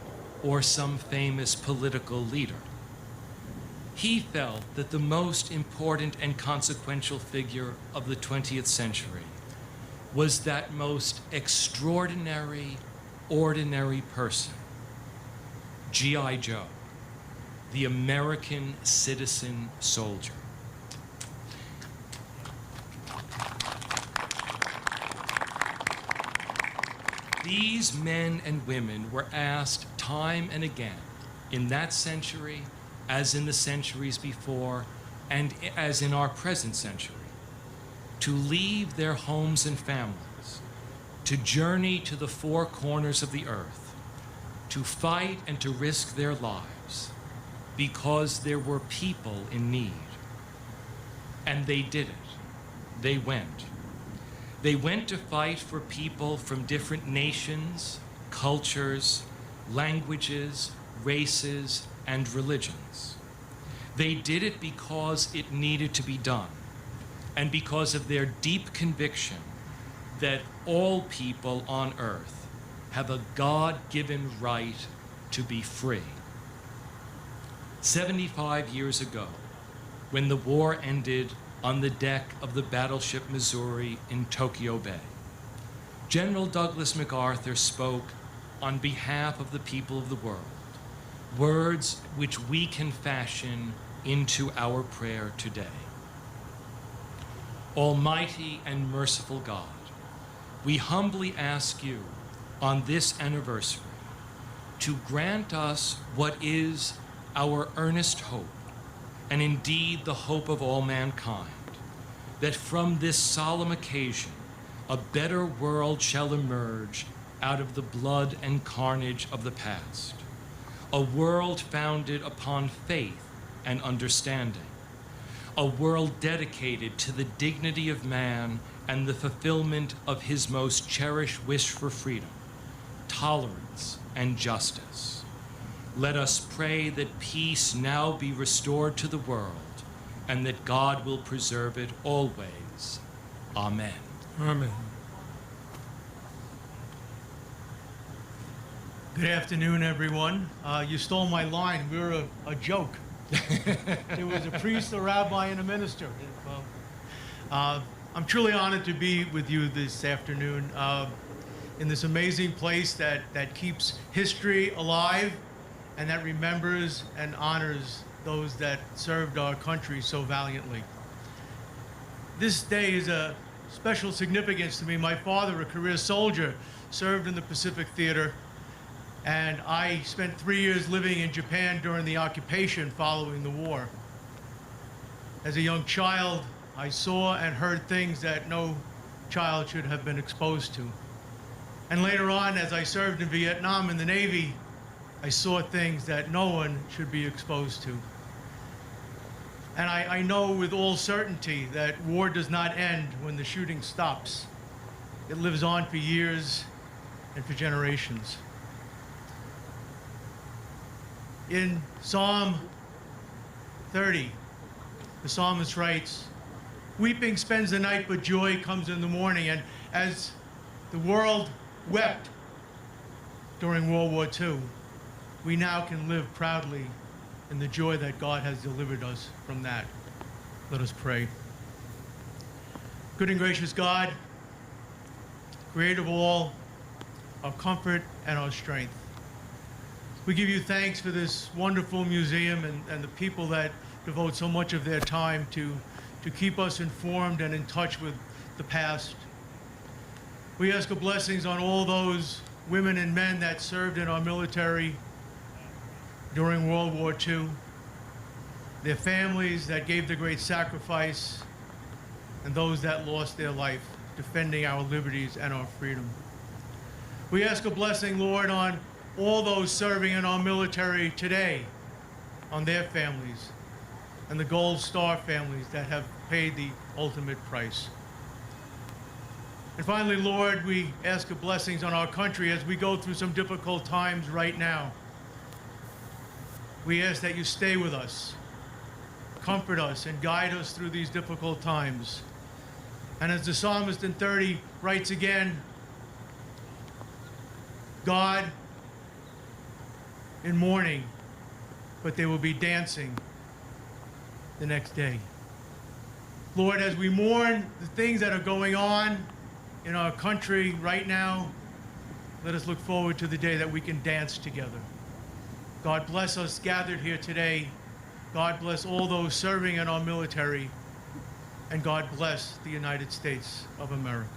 Speaker 13: or some famous political leader. He felt that the most important and consequential figure of the 20th century was that most extraordinary, ordinary person, G.I. Joe, the American citizen soldier. These men and women were asked time and again in that century, as in the centuries before, and as in our present century, to leave their homes and families, to journey to the four corners of the earth, to fight and to risk their lives, because there were people in need. And they did it. They went. They went to fight for people from different nations, cultures, languages, races, and religions. They did it because it needed to be done, and because of their deep conviction that all people on earth have a God-given right to be free. 75 years ago, when the war ended on the deck of the battleship Missouri in Tokyo Bay, General Douglas MacArthur spoke on behalf of the people of the world, words which we can fashion into our prayer today. Almighty and merciful God, we humbly ask you on this anniversary to grant us what is our earnest hope, and indeed the hope of all mankind, that from this solemn occasion a better world shall emerge out of the blood and carnage of the past, a world founded upon faith and understanding, a world dedicated to the dignity of man and the fulfillment of his most cherished wish for freedom, tolerance, and justice. Let us pray that peace now be restored to the world, and that God will preserve it always. Amen.
Speaker 6: Amen. Good afternoon, everyone. You stole my line. We were a joke. There was a priest, a rabbi, and a minister. I'm truly honored to be with you this afternoon in this amazing place that keeps history alive and that remembers and honors those that served our country so valiantly. This day is a special significance to me. My father, a career soldier, served in the Pacific Theater, and I spent 3 years living in Japan during the occupation following the war. As a young child, I saw and heard things that no child should have been exposed to. And later on, as I served in Vietnam in the Navy, I saw things that no one should be exposed to. And I know with all certainty that war does not end when the shooting stops. It lives on for years and for generations. In Psalm 30, the psalmist writes, "Weeping spends the night, but joy comes in the morning." And as the world wept during World War II, we now can live proudly in the joy that God has delivered us from that. Let us pray. Good and gracious God, creator of all, our comfort and our strength, we give you thanks for this wonderful museum and the people that devote so much of their time to keep us informed and in touch with the past. We ask for blessings on all those women and men that served in our military during World War II, their families that gave the great sacrifice, and those that lost their life defending our liberties and our freedom. We ask a blessing, Lord, on all those serving in our military today, on their families, and the Gold Star families that have paid the ultimate price. And finally, Lord, we ask your blessings on our country as we go through some difficult times right now. We ask that you stay with us, comfort us, and guide us through these difficult times. And as the psalmist in 30 writes again, God in mourning, but they will be dancing the next day. Lord, as we mourn the things that are going on in our country right now, let us look forward to the day that we can dance together. God bless us gathered here today. God bless all those serving in our military. And God bless the United States of America.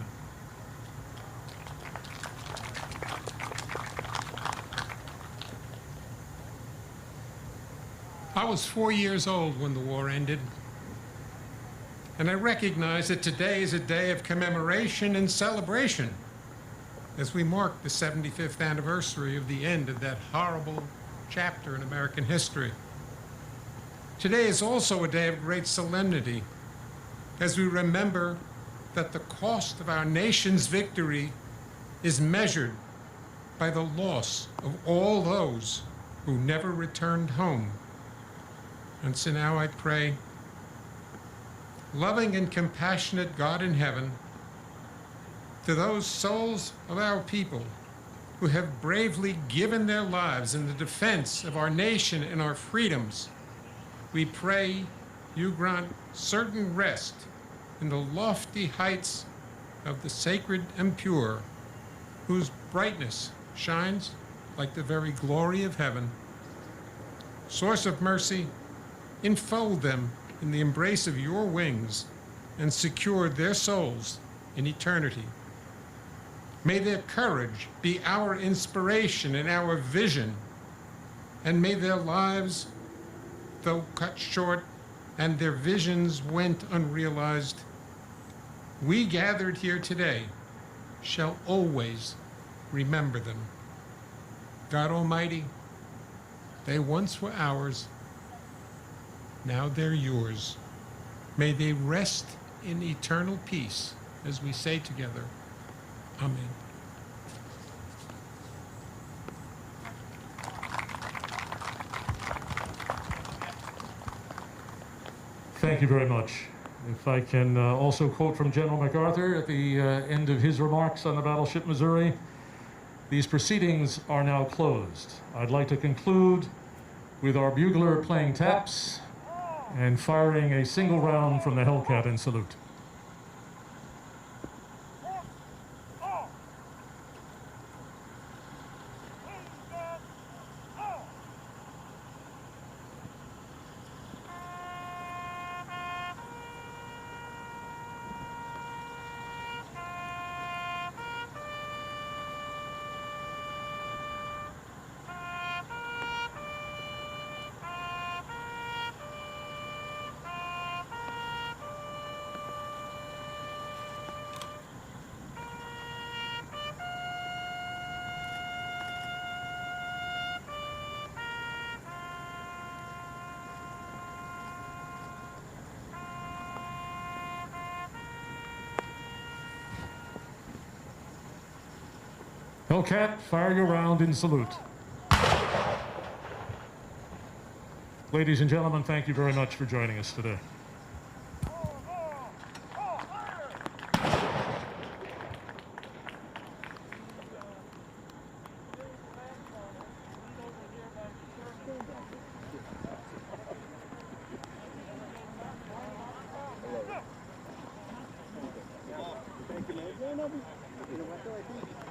Speaker 14: I was 4 years old when the war ended, and I recognize that today is a day of commemoration and celebration as we mark the 75th anniversary of the end of that horrible chapter in American history. Today is also a day of great solemnity as we remember that the cost of our nation's victory is measured by the loss of all those who never returned home. And so now I pray, loving and compassionate God in heaven, to those souls of our people who have bravely given their lives in the defense of our nation and our freedoms, we pray you grant certain rest in the lofty heights of the sacred and pure, whose brightness shines like the very glory of heaven. Source of mercy, enfold them in the embrace of your wings and secure their souls in eternity. May their courage be our inspiration and our vision, and may their lives, though cut short and their visions went unrealized, we gathered here today shall always remember them. God Almighty, they once were ours, now they're yours. May they rest in eternal peace as we say together, Amen.
Speaker 1: Thank you very much. If I can also quote from General MacArthur at the end of his remarks on the battleship Missouri, these proceedings are now closed. I'd like to conclude with our bugler playing taps and firing a single round from the Hellcat in salute. Hellcat, fire your round in salute. Ladies and gentlemen, thank you very much for joining us today.
Speaker 15: Thank you.